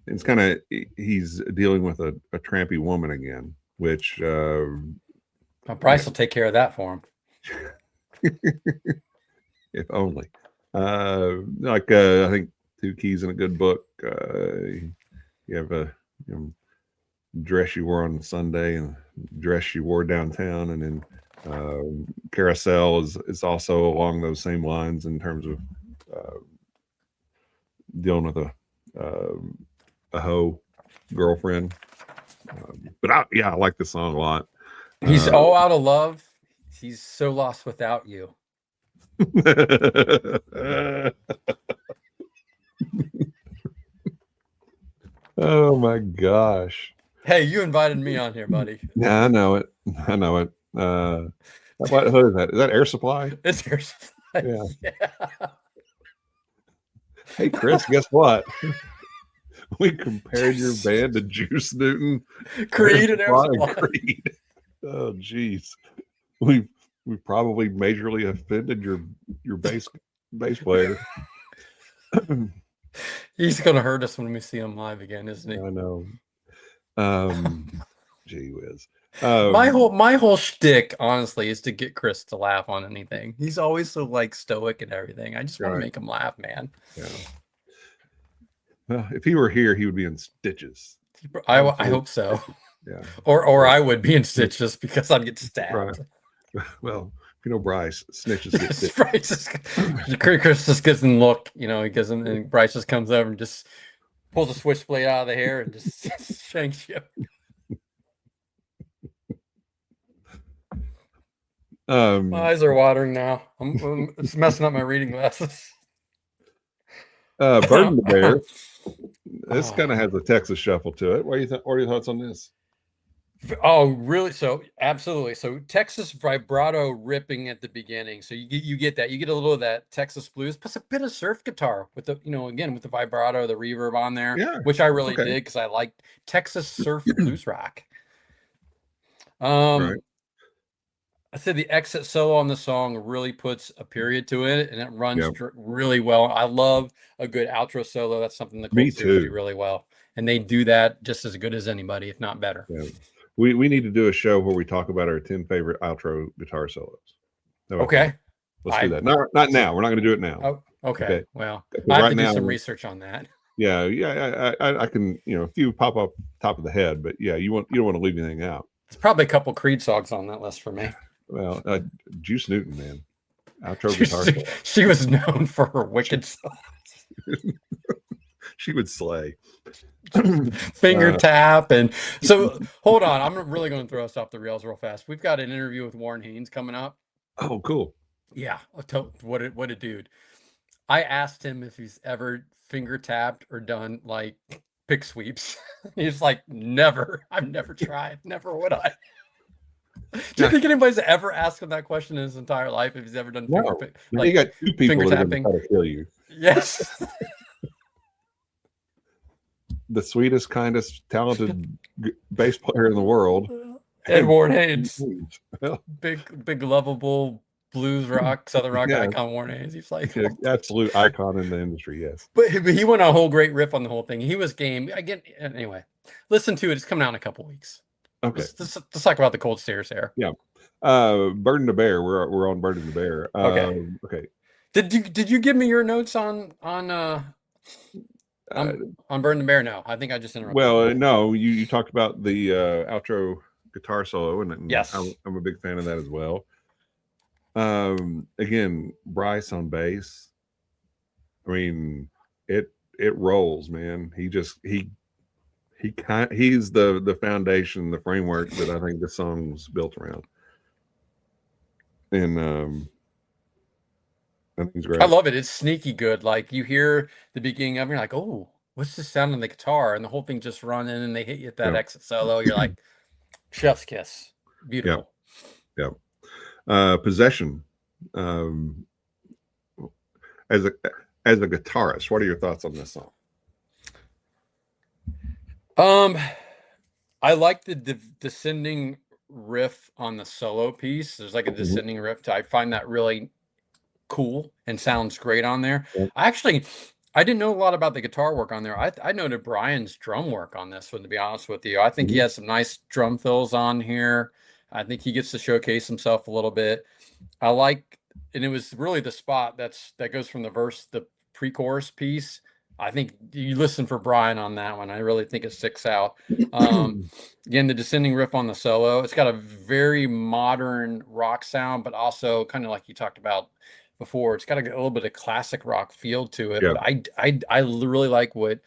A: It's kind of, he's dealing with a trampy woman again, which
B: Bryce will take care of that for him.
A: If only. I think Two Keys in a Good Book. You have a dress you wore on Sunday and dress you wore downtown, and then Carousel is also along those same lines in terms of dealing with a hoe girlfriend. But I like the song a lot.
B: He's all out of love. He's so lost without you.
A: Oh my gosh.
B: Hey, you invited me on here, buddy.
A: Yeah, I know it. Who is that? Is that Air Supply?
B: It's Air Supply.
A: Yeah. Hey, Chris, guess what? We compared your band to Juice Newton,
B: Creed, and Air Supply.
A: Creed. Oh, geez. We've probably majorly offended your bass player.
B: He's gonna hurt us when we see him live again, isn't he?
A: I know. Gee whiz.
B: My whole shtick, honestly, is to get Chris to laugh on anything. He's always so like stoic and everything. I just want to make him laugh, man.
A: Yeah. Well, if he were here, he would be in stitches.
B: I hope so.
A: Yeah.
B: Or I would be in stitches because I'd get stabbed.
A: Right. Well, Bryce, snitches get stitches.
B: Chris just gives him look, he gives him, and Bryce just comes over and just pulls a switchblade out of the hair and just shanks you. My eyes are watering now. It's messing up my reading glasses.
A: Burden the Bear. This
B: Oh.
A: kind of has a Texas shuffle to it. What are your thoughts on this?
B: Oh, really? So absolutely. So Texas vibrato ripping at the beginning. So you get that. You get a little of that Texas blues, plus a bit of surf guitar with the, again, with the vibrato, the reverb on there,
A: Yeah.
B: which I really
A: Okay.
B: did because I like Texas surf blues rock.
A: Right.
B: I said the exit solo on the song really puts a period to it, and it runs
A: Yeah.
B: really well. I love a good outro solo. That's something the
A: Me
B: Cold Steers do
A: too.
B: really well, and they do that just as good as anybody, if not better.
A: Yeah. We need to do a show where we talk about our 10 favorite outro guitar solos.
B: Okay.
A: Let's do that. Not now. We're not going to do it now.
B: Oh, okay. Well, I have to do some research on that.
A: Yeah. I can, a few pop up top of the head, but yeah, you don't want to leave anything out.
B: There's probably a couple Creed songs on that list for me.
A: Well, Juice Newton, man, outro guitar.
B: She was known for her wicked songs.
A: She would slay.
B: Finger tap. And so hold on, I'm really going to throw us off the rails real fast. We've got an interview with Warren Haynes coming up.
A: Oh, cool.
B: Yeah, what a dude. I asked him if he's ever finger tapped or done like pick sweeps. He's like, never. I've never tried. Never would I. Do you think anybody's ever asked him that question in his entire life if he's ever done
A: you got two people that are going to try to kill you.
B: Yes.
A: The sweetest, kindest, talented bass player in the world,
B: Warren Haynes. Big lovable blues rock, southern rock icon Warren Haynes. He's like
A: absolute icon in the industry. Yes,
B: but he went on a whole great riff on the whole thing. He was game again. Anyway, listen to it. It's coming out in a couple weeks.
A: Okay,
B: let's talk about the Cold Steers here.
A: Yeah, Burden the Bear. We're on Burden the Bear. Okay.
B: Did you give me your notes on Burden the Bear? No, I think I just interrupted.
A: Well, no, you talked about the outro guitar solo, and
B: yes,
A: I'm a big fan of that as well. Again, Bryce on bass. I mean, it rolls, man. He's the foundation, the framework that I think the song's built around. And I think it's great.
B: I love it. It's sneaky good. Like you hear the beginning of it, you're like, oh, what's the sound on the guitar? And the whole thing just running, and they hit you at that exit solo. You're like, chef's kiss. Beautiful.
A: Yeah. Possession. As a guitarist, what are your thoughts on this song?
B: I like the descending riff on the solo piece. There's like a descending riff. I find that really cool and sounds great on there. Yeah. I didn't know a lot about the guitar work on there. I noted Brian's drum work on this one, to be honest with you. I think he has some nice drum fills on here. I think he gets to showcase himself a little bit. I like, and it was really the spot that goes from the verse, the pre-chorus piece. I think you listen for Brian on that one. I really think it sticks out. Again, the descending riff on the solo. It's got a very modern rock sound, but also kind of like you talked about before. It's got a little bit of classic rock feel to it. Yeah. But I really like what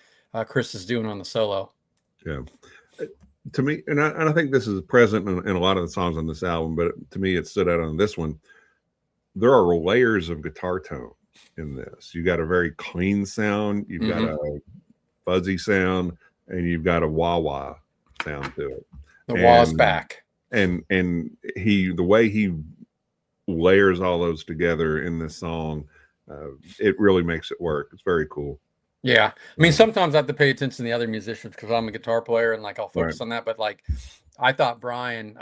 B: Chris is doing on the solo.
A: Yeah. To me, and I think this is present in a lot of the songs on this album, but to me, it stood out on this one. There are layers of guitar tone in this. You got a very clean sound, you've got a fuzzy sound, and you've got a wah-wah sound to it.
B: The wah's back.
A: And the way he layers all those together in this song, it really makes it work. It's very cool.
B: Yeah. I mean, sometimes I have to pay attention to the other musicians because I'm a guitar player and like I'll focus on that. But like I thought Brian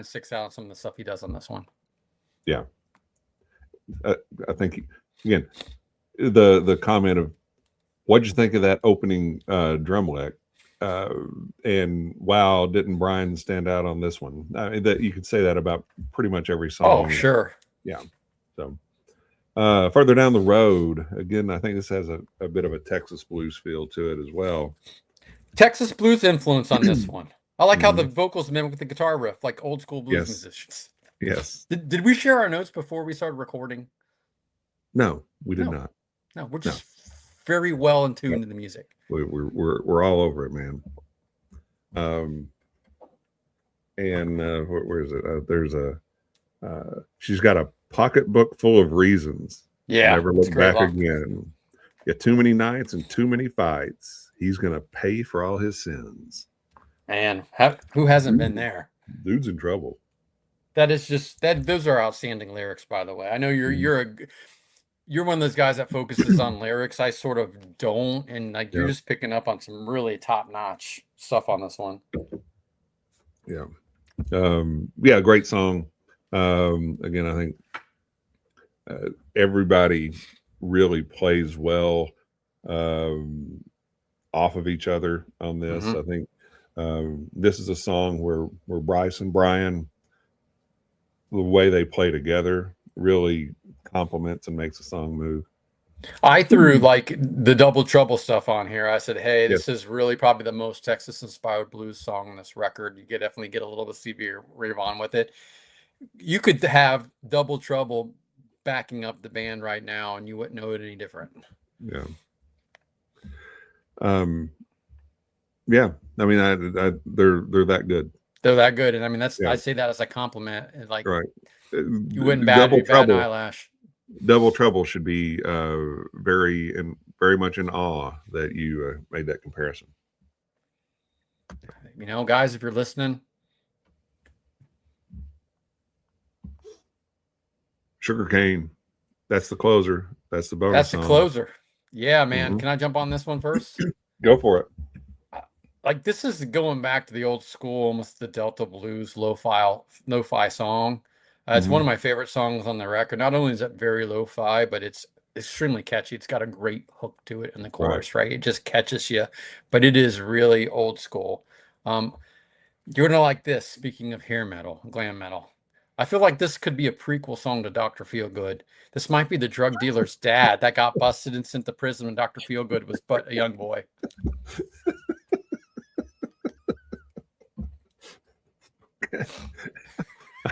B: sticks out on some of the stuff he does on this one.
A: Yeah. I think again, the comment of what'd you think of that opening drum lick? And wow, didn't Brian stand out on this one? That you could say that about pretty much every song.
B: Oh, sure.
A: Yeah. So further down the road, again, I think this has a bit of a Texas blues feel to it as well.
B: Texas blues influence on this one. I like how the vocals mimic the guitar riff, like old school blues musicians.
A: Yes.
B: Did we share our notes before we started recording?
A: No, we did not.
B: No, we're just very well in tune to the music.
A: We're all over it, man. And where is it? There's she's got a pocketbook full of reasons.
B: Yeah,
A: Never look back again. Got too many nights and too many fights. He's gonna pay for all his sins.
B: Man, who hasn't been there?
A: Dude's in trouble.
B: That is just that. Those are outstanding lyrics, by the way. I know you're one of those guys that focuses on lyrics. I sort of don't, and like you're just picking up on some really top notch stuff on this one.
A: Yeah, yeah, great song. Again, I think everybody really plays well off of each other on this. I think this is a song where Bryce and Brian, the way they play together, really complements and makes the song move.
B: I threw like the Double Trouble stuff on here. I said, hey, this is really probably the most Texas inspired blues song on this record. You could definitely get a little bit of Stevie Ray Vaughan with it. You could have Double Trouble backing up the band right now and you wouldn't know it any different.
A: Yeah. Yeah. I mean, they're that good.
B: They're that good. And I mean, I say that as a compliment. Like,
A: right.
B: You wouldn't bat an eyelash.
A: Double Trouble should be very much in awe that you made that comparison.
B: You know, guys, if you're listening,
A: Sugarcane, that's the closer. That's the bonus.
B: That's the closer. Yeah, man. Can I jump on this one first?
A: Go for it.
B: Like, this is going back to the old school, almost the Delta blues lo-fi song. It's one of my favorite songs on the record. Not only is it very lo-fi, but it's extremely catchy. It's got a great hook to it in the chorus, right? It just catches you, but it is really old school. You're gonna like this. Speaking of hair metal, glam metal, I feel like this could be a prequel song to Dr. Feelgood. This might be the drug dealer's dad that got busted and sent to prison when Dr. Feelgood was but a young boy.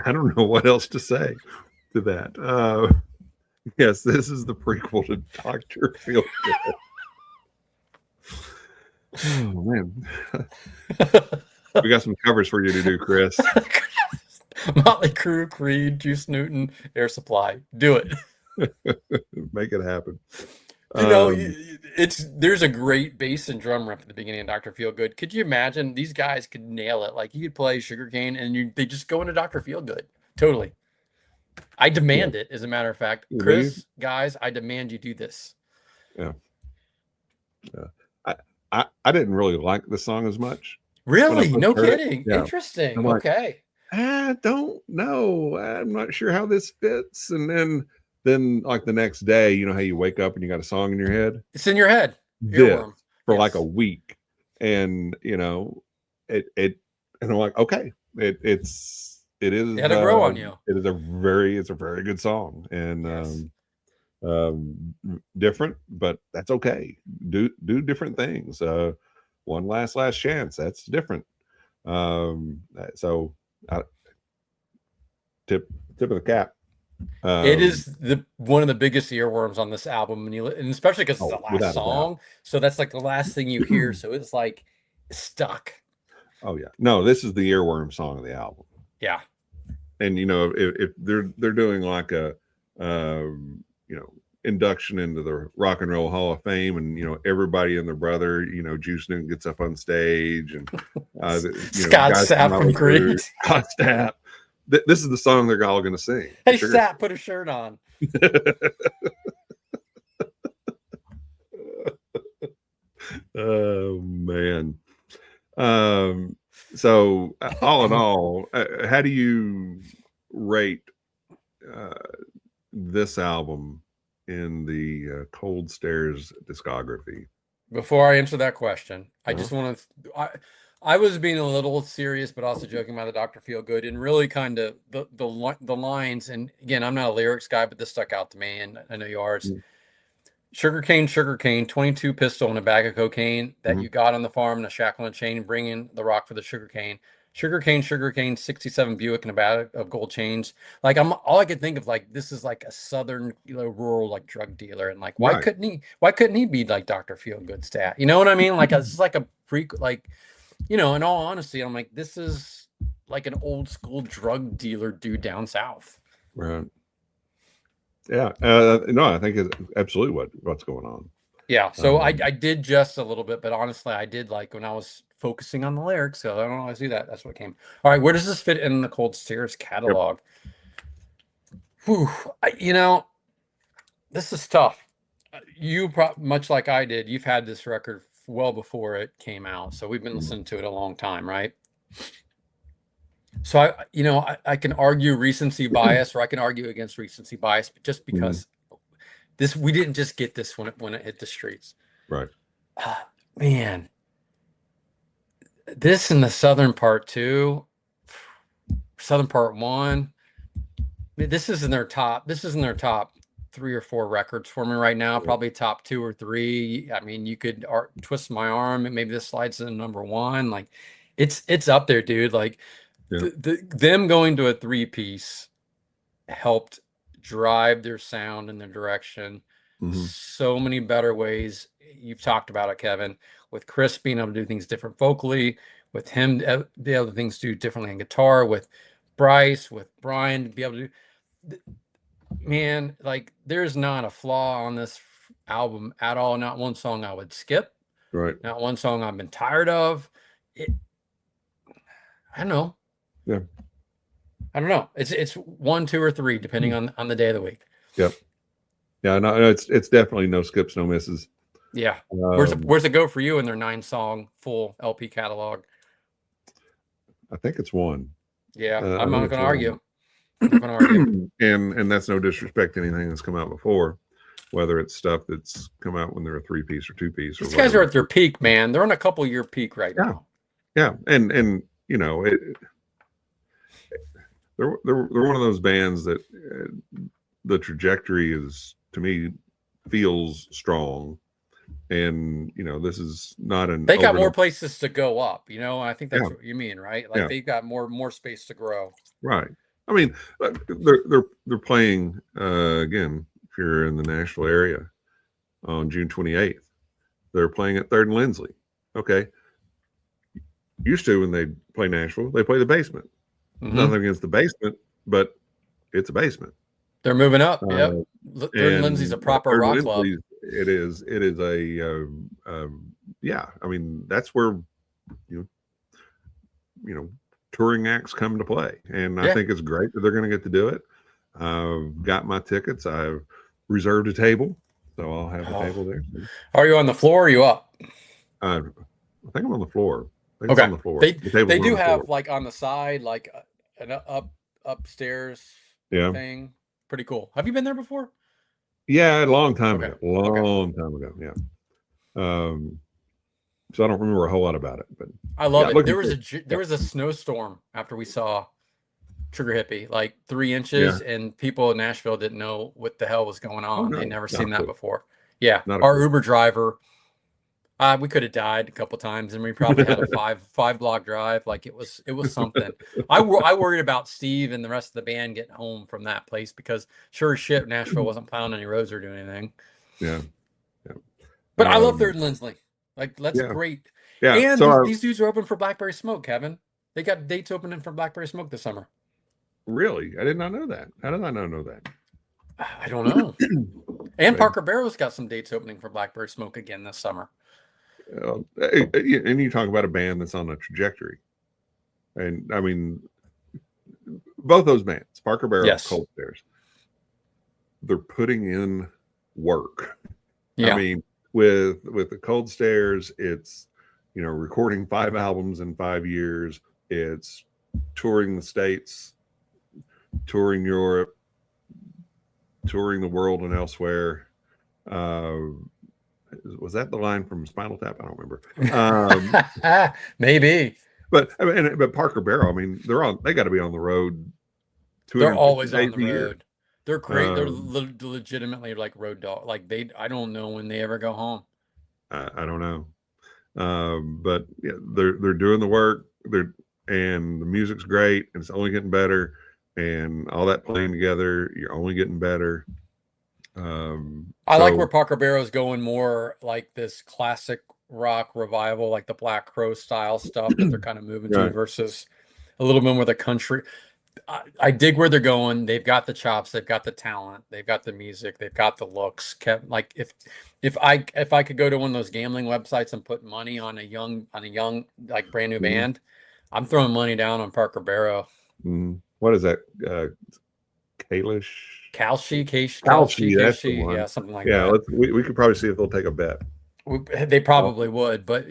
A: I don't know what else to say to that. Yes, this is the prequel to Dr. Feelgood. Oh, man. We got some covers for you to do, Chris.
B: Motley Crue, Creed, Juice Newton, Air Supply. Do it.
A: Make it happen.
B: You know, there's a great bass and drum riff at the beginning of Dr. Feelgood. Could you imagine these guys could nail it? Like, you could play Sugarcane and they just go into Dr. Feelgood. Totally. I demand it, as a matter of fact. Chris, guys, I demand you do this.
A: Yeah. I didn't really like the song as much.
B: Really? No kidding. Interesting.
A: Like,
B: okay.
A: I don't know. I'm not sure how this fits. And then like the next day, you know how you wake up and you got a song in your head?
B: It's in your head.
A: For like a week. And you know, and I'm like, okay, it is
B: had to grow on you.
A: It's a very good song. And different, but that's okay. Do different things. One last chance. That's different. So tip of the cap.
B: It is one of the biggest earworms on this album, and especially because it's the last song. So that's like the last thing you hear. So it's like stuck.
A: Oh yeah, no, this is the earworm song of the album.
B: Yeah,
A: and you know if they're doing like a you know, induction into the Rock and Roll Hall of Fame, and you know everybody and their brother, you know, Juice Newton gets up on stage, and
B: Scott Stapp from Creed,
A: Scott Stapp. This is the song they're all going to sing.
B: Hey, Stapp, put a shirt on.
A: Oh man. So all in all, how do you rate this album in the Cold Stares discography?
B: Before I answer that question, I just want to. I was being a little serious, but also joking about the Dr. Feelgood, and really kind of the lines. And again, I'm not a lyrics guy, but this stuck out to me, and I know you are. Sugarcane, 22 pistol and a bag of cocaine that you got on the farm, and a shackle and chain, bringing the rock for the sugarcane. Sugarcane, 67 Buick and a bag of gold chains. Like, all I could think of, like, this is like a southern, you know, rural, like, drug dealer, and like, why couldn't he be like Dr. Feelgood stat? You know what I mean? Like, this is like a freak, like, you know, in all honesty, I'm like, this is like an old school drug dealer dude down south.
A: Right. Yeah. No, I think it's absolutely what's going on.
B: Yeah, so I did just a little bit, but honestly, I did like when I was focusing on the lyrics, so I don't always do that. That's what came. All right, where does this fit in the Cold Stairs
A: Yep.
B: catalog? Whew, you know, this is tough. Much like I did, you've had this record well before it came out, so we've been listening to it a long time, right? So I can argue recency bias, or I can argue against recency bias, just because we didn't just get this when it hit the streets.
A: Right.
B: Man, this in the southern part too, southern part one. I mean, this isn't their top. This isn't their top 3 or 4 records for me right now. Probably top 2 or 3. I mean, you could twist my arm, and maybe this slides in number 1. Like, it's up there, dude. Like, them going to a 3-piece helped drive their sound in their direction. So many better ways. You've talked about it, Kevin, with Chris being able to do things different vocally, with him the other things do differently on guitar, with Bryce, with Brian to be able to do. Man, like, there's not a flaw on this album at all. Not one song I would skip.
A: Right.
B: Not one song I've been tired of. I don't know.
A: Yeah.
B: I don't know. It's 1, 2, or 3 depending on the day of the week.
A: Yep. Yeah, no, it's definitely no skips, no misses.
B: Yeah. Where's it go for you in their 9-song full LP catalog?
A: I think it's 1.
B: Yeah, I'm not going to argue. I'm not going to argue.
A: And that's no disrespect to anything that's come out before, whether it's stuff that's come out when they're a 3-piece or 2-piece.
B: These guys are at their peak, man. They're on a couple-year peak right now.
A: Yeah, and you know, they're one of those bands that the trajectory is, to me, feels strong. And you know, this is not an.
B: They got more places to go up. You know, I think that's what you mean, right? Like they've got more space to grow.
A: Right. I mean, they're playing again. If you're in the Nashville area on June 28th, they're playing at 3rd and Lindsley. Okay. Used to, when they play Nashville, they play the basement. Nothing against the basement, but it's a basement.
B: They're moving up. Yep. 3rd and Lindsley's a proper rock club.
A: It is a yeah. I mean, that's where you know touring acts come to play, and I think it's great that they're going to get to do it. I've got my tickets. I've reserved a table, so I'll have a table there.
B: Are you on the floor or are you up?
A: I think I'm on the floor. I think
B: Okay.
A: it's on the floor.
B: They do have like on the side, like an upstairs thing. Pretty cool. Have you been there before?
A: Yeah, a long time ago. Time ago. Yeah. So I don't remember a whole lot about it, but
B: I love it. There was a snowstorm after we saw Trigger Hippie, like 3 inches, and people in Nashville didn't know what the hell was going on. They'd never seen that before. Yeah. Our Uber driver, we could have died a couple times, and we probably had a 5 block drive. Like it was something. I worried about Steve and the rest of the band getting home from that place, because sure as shit, Nashville wasn't plowing any roads or doing anything.
A: Yeah.
B: But I love 3rd and Lindsley. Like, that's great.
A: Yeah.
B: And
A: so
B: these dudes are open for Blackberry Smoke, Kevin. They got dates opening for Blackberry Smoke this summer.
A: Really? I did not know that. How did I not know that?
B: I don't know. And Parker Barrow's got some dates opening for Blackberry Smoke again this summer.
A: And you talk about a band that's on a trajectory. And I mean, both those bands, Parker Barrow, Cold Stairs, they're putting in work.
B: Yeah.
A: I mean, with the Cold Stairs, it's, you know, recording 5 albums in 5 years. It's touring the States, touring Europe, touring the world and elsewhere. Was that the line from Spinal Tap? I don't remember.
B: Maybe.
A: But I mean, but Parker Barrow, I mean, they got to be on the road.
B: They're always on the road. They're great. They're legitimately like road dog. Like I don't know when they ever go home.
A: I don't know. But yeah, they're doing the work. And the music's great, and it's only getting better. And all that playing together, you're only getting better.
B: I like where Parker Barrow's going more like this classic rock revival, like the Black Crow style stuff that they're kind of moving to, versus a little bit more the country. I dig where they're going. They've got the chops, they've got the talent, they've got the music, they've got the looks. Like if I could go to one of those gambling websites and put money on a young like brand new band, I'm throwing money down on Parker Barrow.
A: What is that? Kalish?
B: Kalshi,
A: That's the one.
B: yeah, something like
A: Yeah,
B: that.
A: we could probably see if they'll take a bet.
B: They probably would, but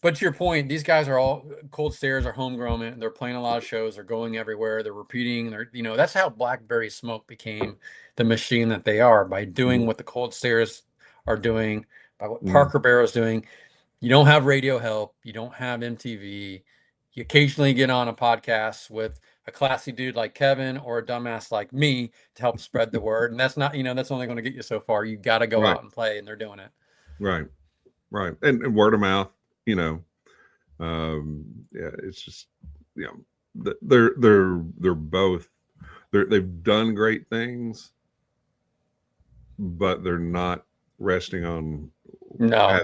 B: but to your point, these guys are all Cold Stares are homegrown, and they're playing a lot of shows. They're going everywhere. They're repeating. That's how Blackberry Smoke became the machine that they are by doing what the Cold Stares are doing, by what Parker Barrow's doing. You don't have radio help. You don't have MTV. You occasionally get on a podcast with a classy dude like Kevin or a dumbass like me to help spread the word. And that's not, that's only going to get you so far. You got to go out and play, and they're doing it.
A: Right. And word of mouth, yeah, it's just, they're both, they've done great things, but they're not resting on.
B: No,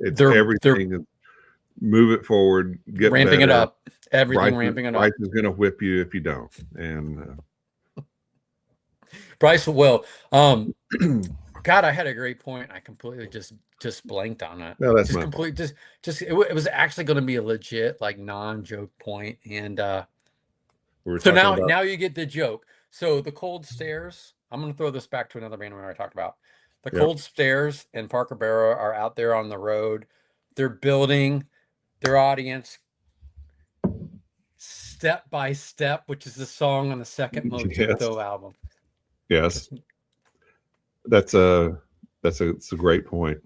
A: it's everything. Is move it forward, get
B: ramping
A: better.
B: It up. Everything ramping it up.
A: Bryce is going to whip you if you don't. And
B: Bryce will. God, I had a great point. I completely just blanked on it.
A: No, that's
B: just complete. Just it was actually going to be a legit like non-joke point, and so now you get the joke. So the Cold Stares. I'm going to throw this back to another band we already talked about. The Cold Stares and Parker Barrow are out there on the road. They're building their audience step by step, which is the song on the second Mojo Thunder album.
A: Yes, that's a great point.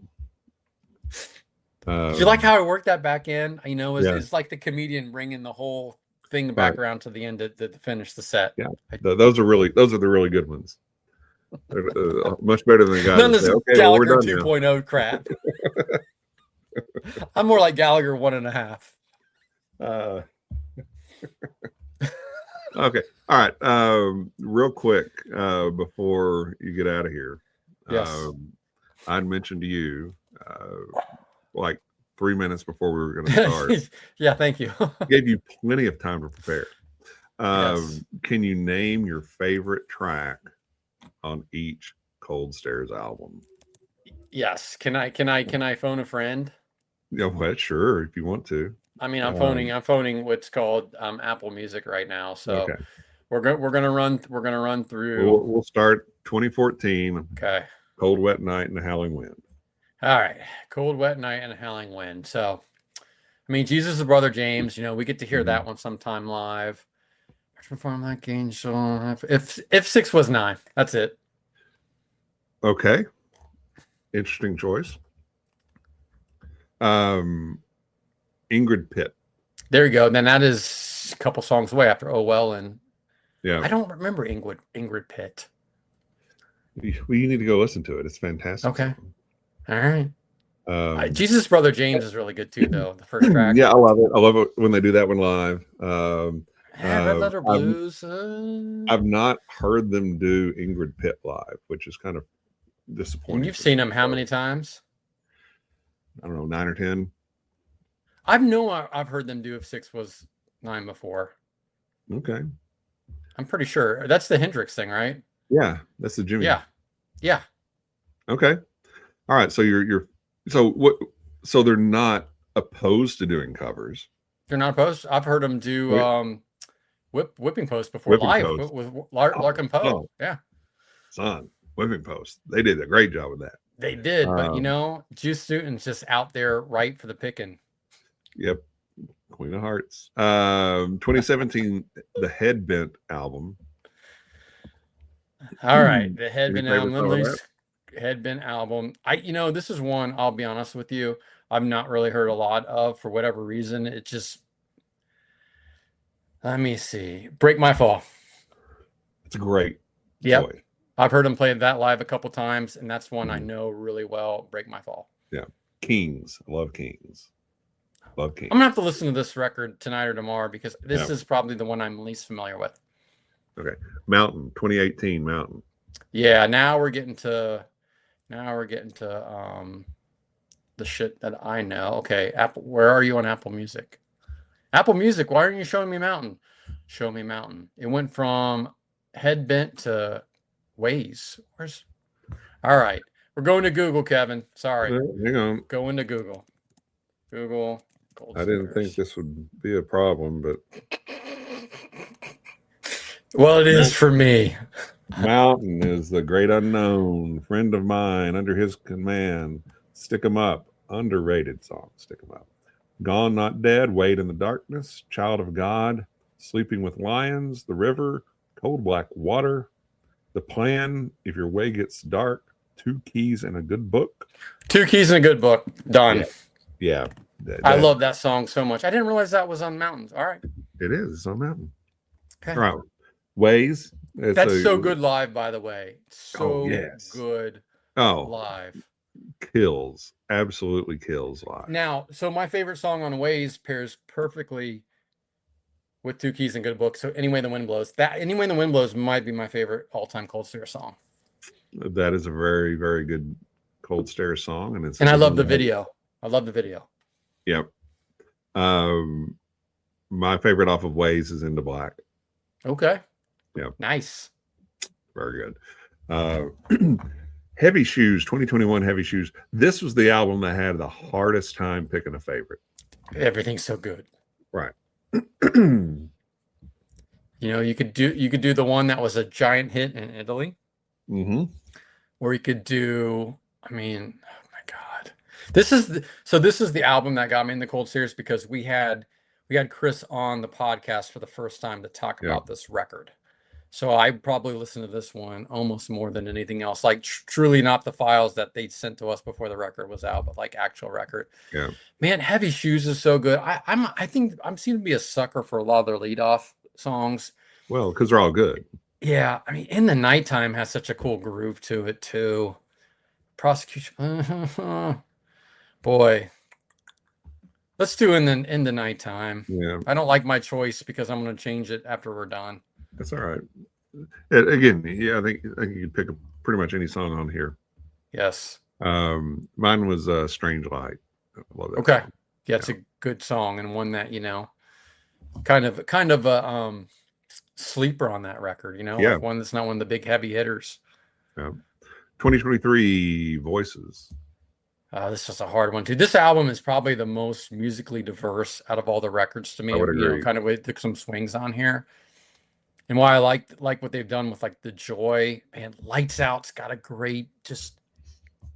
B: Do you like how I worked that back in? It's like the comedian bringing the whole thing back around to the end to finish the set.
A: Yeah, those are the really good ones. They're, much better than the guys.
B: None of this Gallagher 2.0 crap. I'm more like Gallagher 1.5.
A: Okay. All right. Real quick, before you get out of here.
B: Yes.
A: I'd mentioned to you, like 3 minutes before we were going to start.
B: Yeah. Thank you.
A: Gave you plenty of time to prepare.
B: Yes.
A: Can you name your favorite track on each Cold Stares album?
B: Yes. Can I phone a friend?
A: Yeah, well, sure, if you want to.
B: I mean, I'm phoning what's called Apple Music right now. So we're gonna run through.
A: We'll start 2014.
B: Okay.
A: Cold Wet Night and a Howling Wind.
B: All right. Cold Wet Night and a Howling Wind. So, I mean, Jesus' Brother James. We get to hear that one sometime live. Perform like angel. If 6 was 9, that's it.
A: Okay. Interesting choice. Ingrid Pitt.
B: There you go. Then that is a couple songs away after Oh Well, and I don't remember Ingrid Pitt.
A: Well, you need to go listen to it. It's fantastic.
B: Okay. All right. Jesus' Brother James is really good too, though. The first track.
A: Yeah, I love it. I love it when they do that one live.
B: Red Letter Blues.
A: I've not heard them do Ingrid Pitt live, which is kind of disappointing.
B: And you've seen them how many times?
A: I don't know, 9 or 10.
B: I've heard them do If 6 was 9 before.
A: Okay.
B: I'm pretty sure. That's the Hendrix thing, right?
A: Yeah, that's the Jimmy.
B: Yeah.
A: Okay. All right. So so they're not opposed to doing covers.
B: They're not opposed. I've heard them do Whipping Post before live with Larkin Poe.
A: Oh.
B: Yeah.
A: Son, Whipping Post. They did a great job with that.
B: They did, but Juice Newton's just out there right for the picking.
A: Yep. Queen of Hearts. 2017, the Headbent album.
B: All right. The Headbent album. Headbent album. This is one, I'll be honest with you, I've not really heard a lot of for whatever reason. It just, let me see. Break My Fall.
A: It's a great
B: choice. I've heard him play that live a couple times, and that's one I know really well. Break My Fall.
A: Yeah. Kings. I love Kings. Love Kings.
B: I'm gonna have to listen to this record tonight or tomorrow because this is probably the one I'm least familiar with.
A: Okay. Mountain, 2018 Mountain.
B: Yeah, now we're getting to the shit that I know. Okay, Apple, where are you on Apple Music? Apple Music, why aren't you showing me Mountain? Show Me Mountain. It went from Head Bent to Ways. All right. We're going to Google, Kevin. Sorry.
A: Hang on.
B: Go into Google. Google Gold
A: I didn't think
B: Stairs.
A: this would be a problem, but
B: Well, it is for me.
A: Mountain is the great unknown, friend of mine, under his command. Stick 'em up. Underrated song. Stick 'em up. Gone Not Dead, Wade in the Darkness, Child of God, Sleeping with Lions, The River, Cold Black Water, The Plan, If Your Way Gets Dark, Two Keys and a Good Book.
B: 2 Keys and a Good Book. Done.
A: Yeah.
B: I love that song so much. I didn't realize that was on Mountains. All right.
A: It is. It's on Mountain.
B: Okay.
A: All right. Ways.
B: That's so good live, by the way. So good live.
A: Kills. Absolutely kills live.
B: Now, so my favorite song on Ways pairs perfectly with 2 Keys and Good Book. So Anyway the Wind Blows. That Anyway the Wind Blows might be my favorite all-time Cold Stare song.
A: That is a very, very good Cold Stare song.
B: And I love the video. I love the video.
A: Yep. My favorite off of Ways is Into Black.
B: Okay.
A: Yeah.
B: Nice.
A: Very good. Heavy Shoes, 2021 Heavy Shoes. This was the album that had the hardest time picking a favorite.
B: Everything's so good.
A: Right.
B: You know, you could do the one that was a giant hit in Italy.
A: Mm-hmm.
B: Or you could do, I mean, oh my God. This is the album that got me in the Cold Stares because we had Chris on the podcast for the first time to talk about this record. So I probably listened to this one almost more than anything else. Like truly not the files that they sent to us before the record was out, but like actual record.
A: Yeah.
B: Man, Heavy Shoes is so good. I think I'm seem to be a sucker for a lot of their leadoff songs.
A: Well, because they're all good.
B: Yeah, I mean, In the Nighttime has such a cool groove to it too. Prosecution, boy. Let's do in the Nighttime.
A: Yeah.
B: I don't like my choice because I'm going to change it after we're done.
A: That's all right. Again, yeah, I think you could pick pretty much any song on here.
B: Yes.
A: Mine was Strange Light. I love that.
B: Okay. Yeah, it's a good song and one that, you know, kind of a sleeper on that record, you know, like one that's not one of the big heavy hitters.
A: Yeah. 2023 Voices.
B: This is a hard one too. This album is probably the most musically diverse out of all the records to me.
A: I would agree.
B: You know, kind of took some swings on here. And why I like what they've done with like the Joy and Lights Out's got a great, just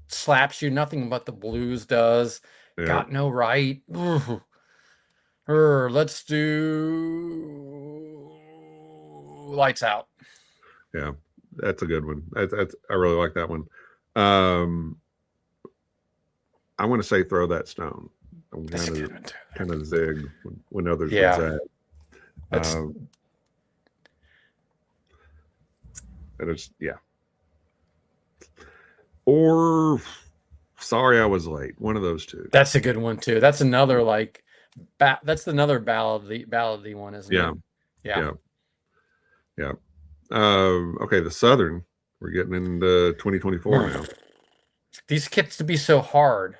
B: slaps you. Nothing but the blues does. Yeah. Got No Right. Let's do Lights Out.
A: Yeah, that's a good one. I really like that one. I want to say Throw That Stone. I'm kind of zig when others would say it. It's or Sorry I Was Late. One of those two.
B: That's a good one too. That's another like that's another ballady one, isn't it? Yeah.
A: Okay, the Southern. We're getting into 2024 now.
B: These get to be so hard.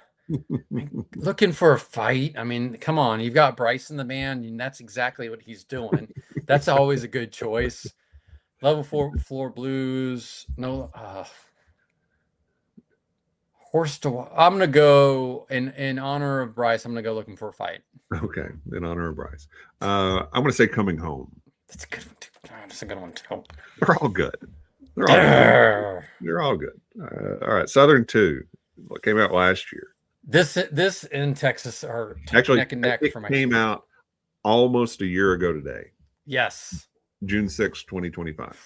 B: Looking for a fight. I mean, come on. You've got Bryce in the band, and that's exactly what he's doing. That's always a good choice. Level 4 Floor Blues. No, Horse to. I'm gonna go in honor of Bryce. I'm gonna go Looking for a Fight.
A: Okay, in honor of Bryce. I'm gonna say Coming Home.
B: That's a good one too. That's a good one too.
A: They're all good. They're all good. All right, Southern 2. What came out last year?
B: This in Texas are
A: actually
B: neck and neck for my
A: came out almost a year ago today.
B: Yes.
A: June 6, 2025.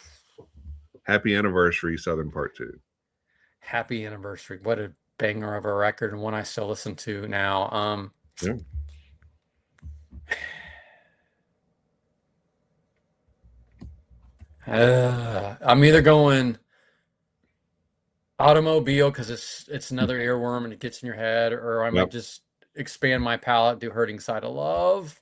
A: Happy anniversary, Southern Part 2.
B: Happy anniversary. What a banger of a record and one I still listen to now.
A: Yeah.
B: I'm either going Automobile because it's another earworm and it gets in your head, or I might just expand my palette, do Hurting Side of Love,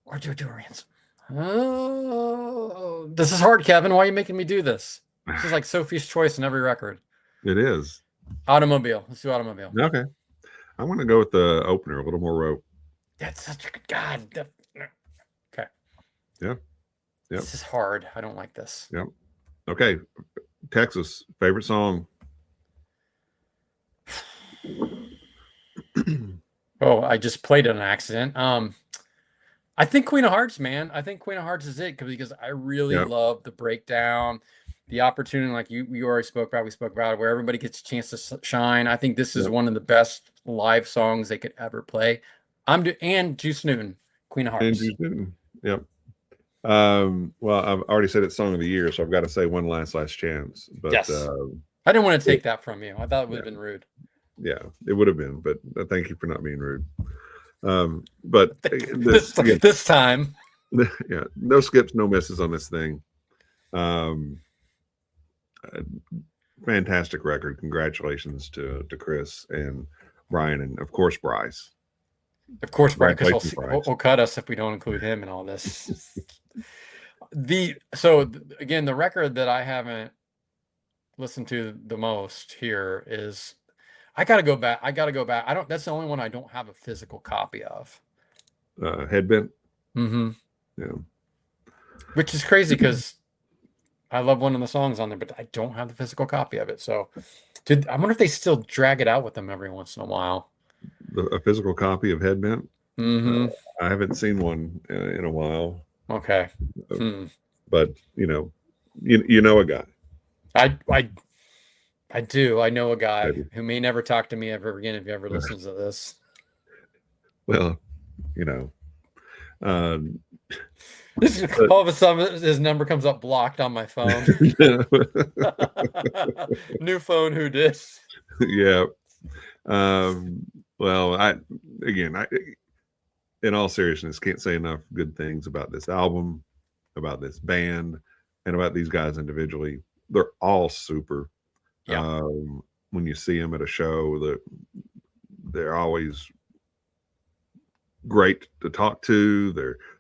B: or do Ransom. Oh, this is hard, Kevin. Why are you making me do this? This is like Sophie's Choice in every record.
A: It is.
B: Automobile. Let's do Automobile.
A: Okay. I'm going to go with the opener, A Little More Rope.
B: That's such a good God.
A: Yeah. Yep.
B: This is hard. I don't like this.
A: Yep. Okay. Texas, favorite song?
B: Oh, I just played it on accident. I think Queen of Hearts, man. I think Queen of Hearts is it because I really
A: Yep.
B: love the breakdown, the opportunity, like you already spoke about. We spoke about it, where everybody gets a chance to shine. I think this is
A: Yep.
B: one of the best live songs they could ever play. And Juice Newton, Queen of Hearts.
A: Andrew Newton. Yep. Well, I've already said it's song of the year, so I've got to say One Last Chance. But
B: Yes. I didn't want to take that from you. I thought it would have been rude.
A: Yeah, it would have been, but thank you for not being rude. But
B: this time,
A: yeah, no skips, no misses on this thing. Fantastic record. Congratulations to Chris and Brian, and of course Bryce.
B: Of course, Brian, because he'll cut us if we don't include him in all this. Again, the record that I haven't listened to the most here is I gotta go back. That's the only one I don't have a physical copy of.
A: Headbent.
B: Mm-hmm.
A: Yeah.
B: Which is crazy because I love one of the songs on there, but I don't have the physical copy of it. So I wonder if they still drag it out with them every once in a while.
A: A physical copy of Headbent?
B: Mm-hmm.
A: I haven't seen one in a while.
B: Okay.
A: But you know a guy.
B: I do. I know a guy who may never talk to me ever again if he ever listens to this.
A: Well,
B: all of a sudden his number comes up blocked on my phone. New phone, who dis?
A: Yeah. Well, I in all seriousness can't say enough good things about this album, about this band, and about these guys individually. They're all super.
B: Yeah.
A: When you see them at a show, they're always great to talk to.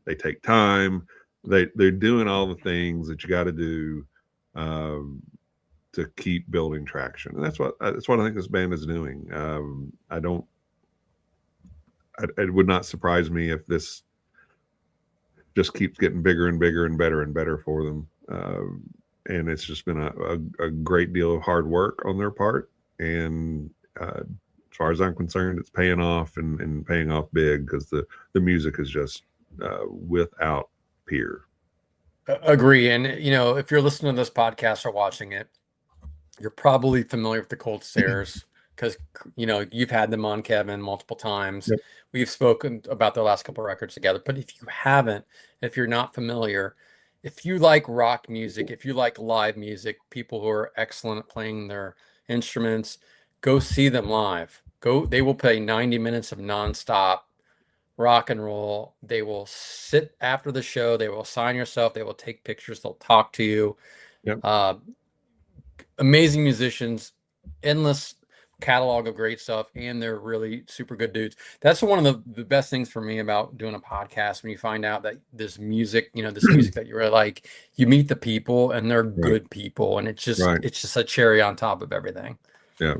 A: They take time. They're doing all the things that you got to do to keep building traction, and that's what I think this band is doing. It would not surprise me if this just keeps getting bigger and bigger and better for them. And it's just been a great deal of hard work on their part. And as far as I'm concerned, it's paying off and paying off big because the music is just without peer.
B: Agree. And, if you're listening to this podcast or watching it, you're probably familiar with the Cold Stares because, you've had them on, Kevin, multiple times.
A: Yep.
B: We've spoken about their last couple of records together. But if you haven't, if you're not familiar, if you like rock music, if you like live music, people who are excellent at playing their instruments, go see them live. They will play 90 minutes of nonstop rock and roll. They will sit after the show. They will sign yourself. They will take pictures. They'll talk to you.
A: Yep.
B: Amazing musicians, endless catalog of great stuff, and they're really super good dudes. That's one of the best things for me about doing a podcast, when you find out that this music, this music that you really like, you meet the people and they're good people, and it's just a cherry on top of everything.
A: Yeah.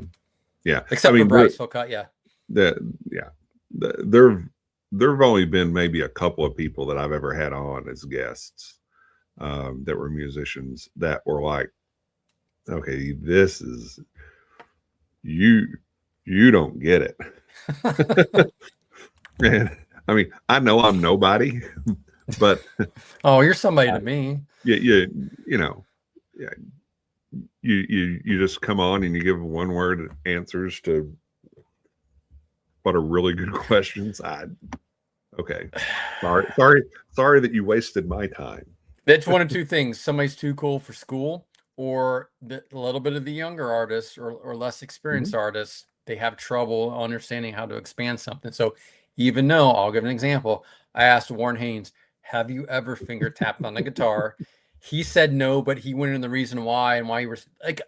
B: Except for Bryce, he'll cut you.
A: There've only been maybe a couple of people that I've ever had on as guests that were musicians that were like, okay, this is you don't get it. And I mean, I know I'm nobody, but
B: you're somebody to me.
A: You just come on and you give one word answers to what are really good questions. Okay. Sorry that you wasted my time.
B: That's one of two things. Somebody's too cool for school, or a little bit of the younger artists or less experienced artists, they have trouble understanding how to expand something. So even though, I'll give an example, I asked Warren Haynes, have you ever finger tapped on the guitar? He said no, but he went into the reason why and why you were like,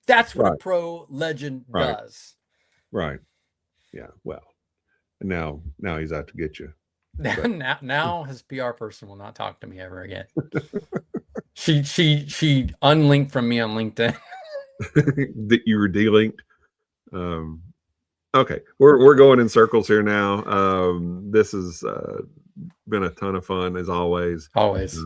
B: that's what a pro legend does.
A: Right. Yeah. Well, now he's out to get you.
B: Now his PR person will not talk to me ever again. She unlinked from me on LinkedIn.
A: That you were delinked. Okay, we're going in circles here now. This is been a ton of fun as always.
B: Always.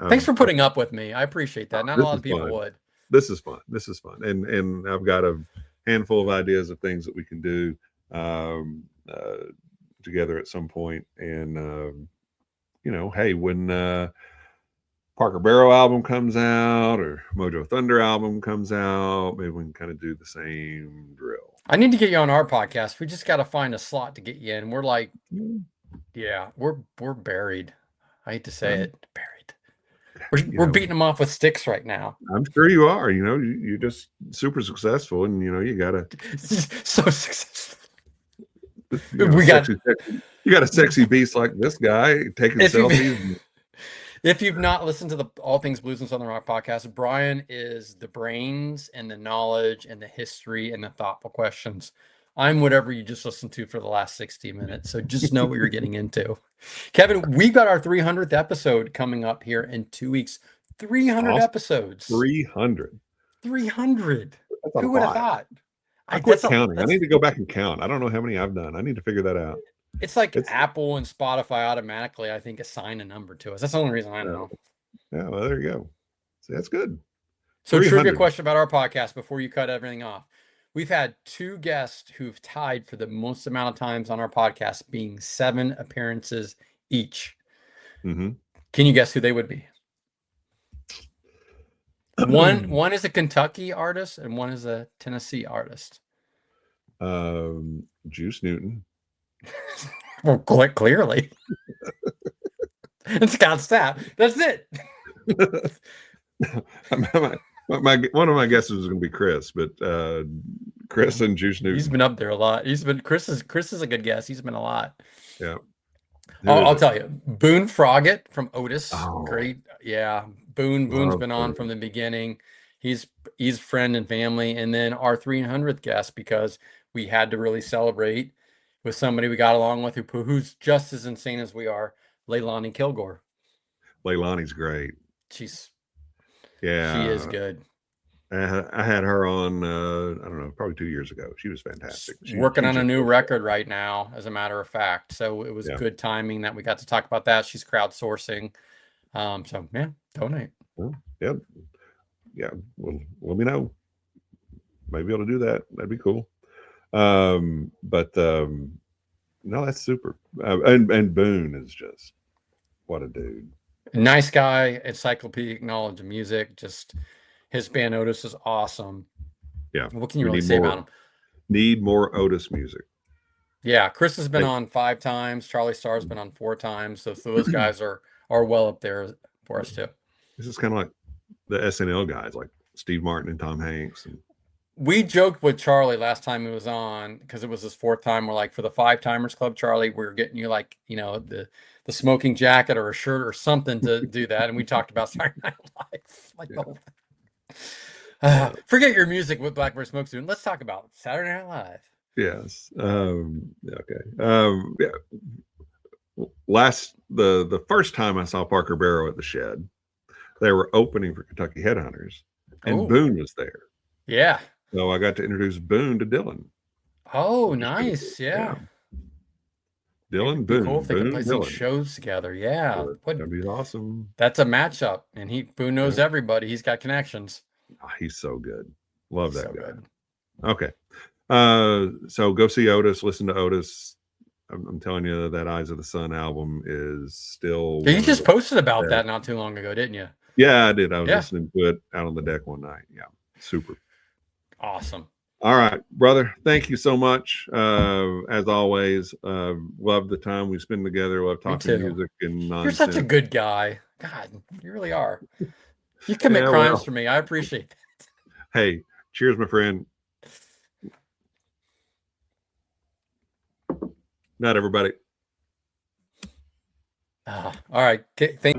B: Thanks for putting up with me. I appreciate that. Not a lot of people would.
A: This is fun. This is fun. And I've got a handful of ideas of things that we can do together at some point. And, hey, when Parker Barrow album comes out or Mojo Thunder album comes out, maybe we can kind of do the same drill.
B: I need to get you on our podcast. We just got to find a slot to get you in. We're like, yeah, we're buried. I hate to say it, buried. We're beating them off with sticks right now.
A: I'm sure you are. You're just super successful, and you gotta
B: so successful.
A: You got a sexy beast like this guy taking selfies.
B: If you've not listened to the All Things Blues and Southern Rock podcast, Brian is the brains and the knowledge and the history and the thoughtful questions. I'm whatever you just listened to for the last 60 minutes. So just know what you're getting into. Kevin, we got our 300th episode coming up here in 2 weeks. 300 awesome. Episodes.
A: 300.
B: 300. Who would have thought?
A: I quit counting. I need to go back and count. I don't know how many I've done. I need to figure that out.
B: It's like Apple and Spotify automatically, I think, assign a number to us. That's the only reason I know.
A: Yeah, well, there you go. See, that's good.
B: So, trivia question about our podcast before you cut everything off. We've had 2 guests who've tied for the most amount of times on our podcast, being 7 appearances each.
A: Mm-hmm.
B: Can you guess who they would be? One is a Kentucky artist and one is a Tennessee artist.
A: Juice Newton.
B: Well, clearly. And Scott Stapp. That's it.
A: One of my guesses was going to be Chris, but Chris and Juice Newton.
B: He's been up there a lot. Chris is a good guess. He's been a lot.
A: Yeah.
B: I'll tell you. Boone Froggatt from Otis. Oh. Great. Yeah. Boone's been on from the beginning. He's friend and family. And then our 300th guest, because we had to really celebrate with somebody we got along with who's just as insane as we are, Leilani Kilgore.
A: Leilani's great.
B: She is good.
A: I had her on, I don't know, probably 2 years ago. She was fantastic.
B: She's working on a new record right now, as a matter of fact. So it was good timing that we got to talk about that. She's crowdsourcing. So, donate.
A: Well, yeah. Well, let me know. Maybe able to do that. That'd be cool. No, that's super. And Boone is just, what a dude.
B: Nice guy, encyclopedic knowledge of music. Just his band Otis is awesome.
A: Yeah.
B: What can you really say about him?
A: Need more Otis music.
B: Yeah, Chris has been on 5 times. Charlie Starr's been on 4 times. So those guys are well up there for us too.
A: This is kind of like the SNL guys, like Steve Martin and Tom Hanks.
B: We joked with Charlie last time he was on, because it was his 4th time. We're like, for the 5 Timers Club, Charlie, we're getting you like, the smoking jacket or a shirt or something to do that. And we talked about Saturday Night Live. Like the whole thing. Forget your music with Blackbird Smoke Soon. Let's talk about Saturday Night Live.
A: Yes. Okay. The first time I saw Parker Barrow at the Shed, they were opening for Kentucky Headhunters, and Boone was there.
B: Yeah.
A: So I got to introduce Boone to Dylan.
B: Oh, nice. Yeah.
A: Dylan, Boone.
B: Cool if they could play some shows together. Yeah.
A: That'd be awesome.
B: That's a matchup. And Boone knows everybody. He's got connections.
A: Oh, he's so good. Love that guy. Good. Okay. So go see Otis, listen to Otis. I'm telling you, that Eyes of the Sun album is still.
B: Yeah, you just posted about that not too long ago, didn't you?
A: Yeah, I did. I was listening to it out on the deck one night. Yeah. Super.
B: Awesome.
A: All right, brother. Thank you so much. As always, love the time we spend together. Love talking music and nonsense.
B: You're such a good guy. God, you really are. You commit crimes for me. I appreciate that.
A: Hey, cheers, my friend. Night, everybody.
B: All right. Thank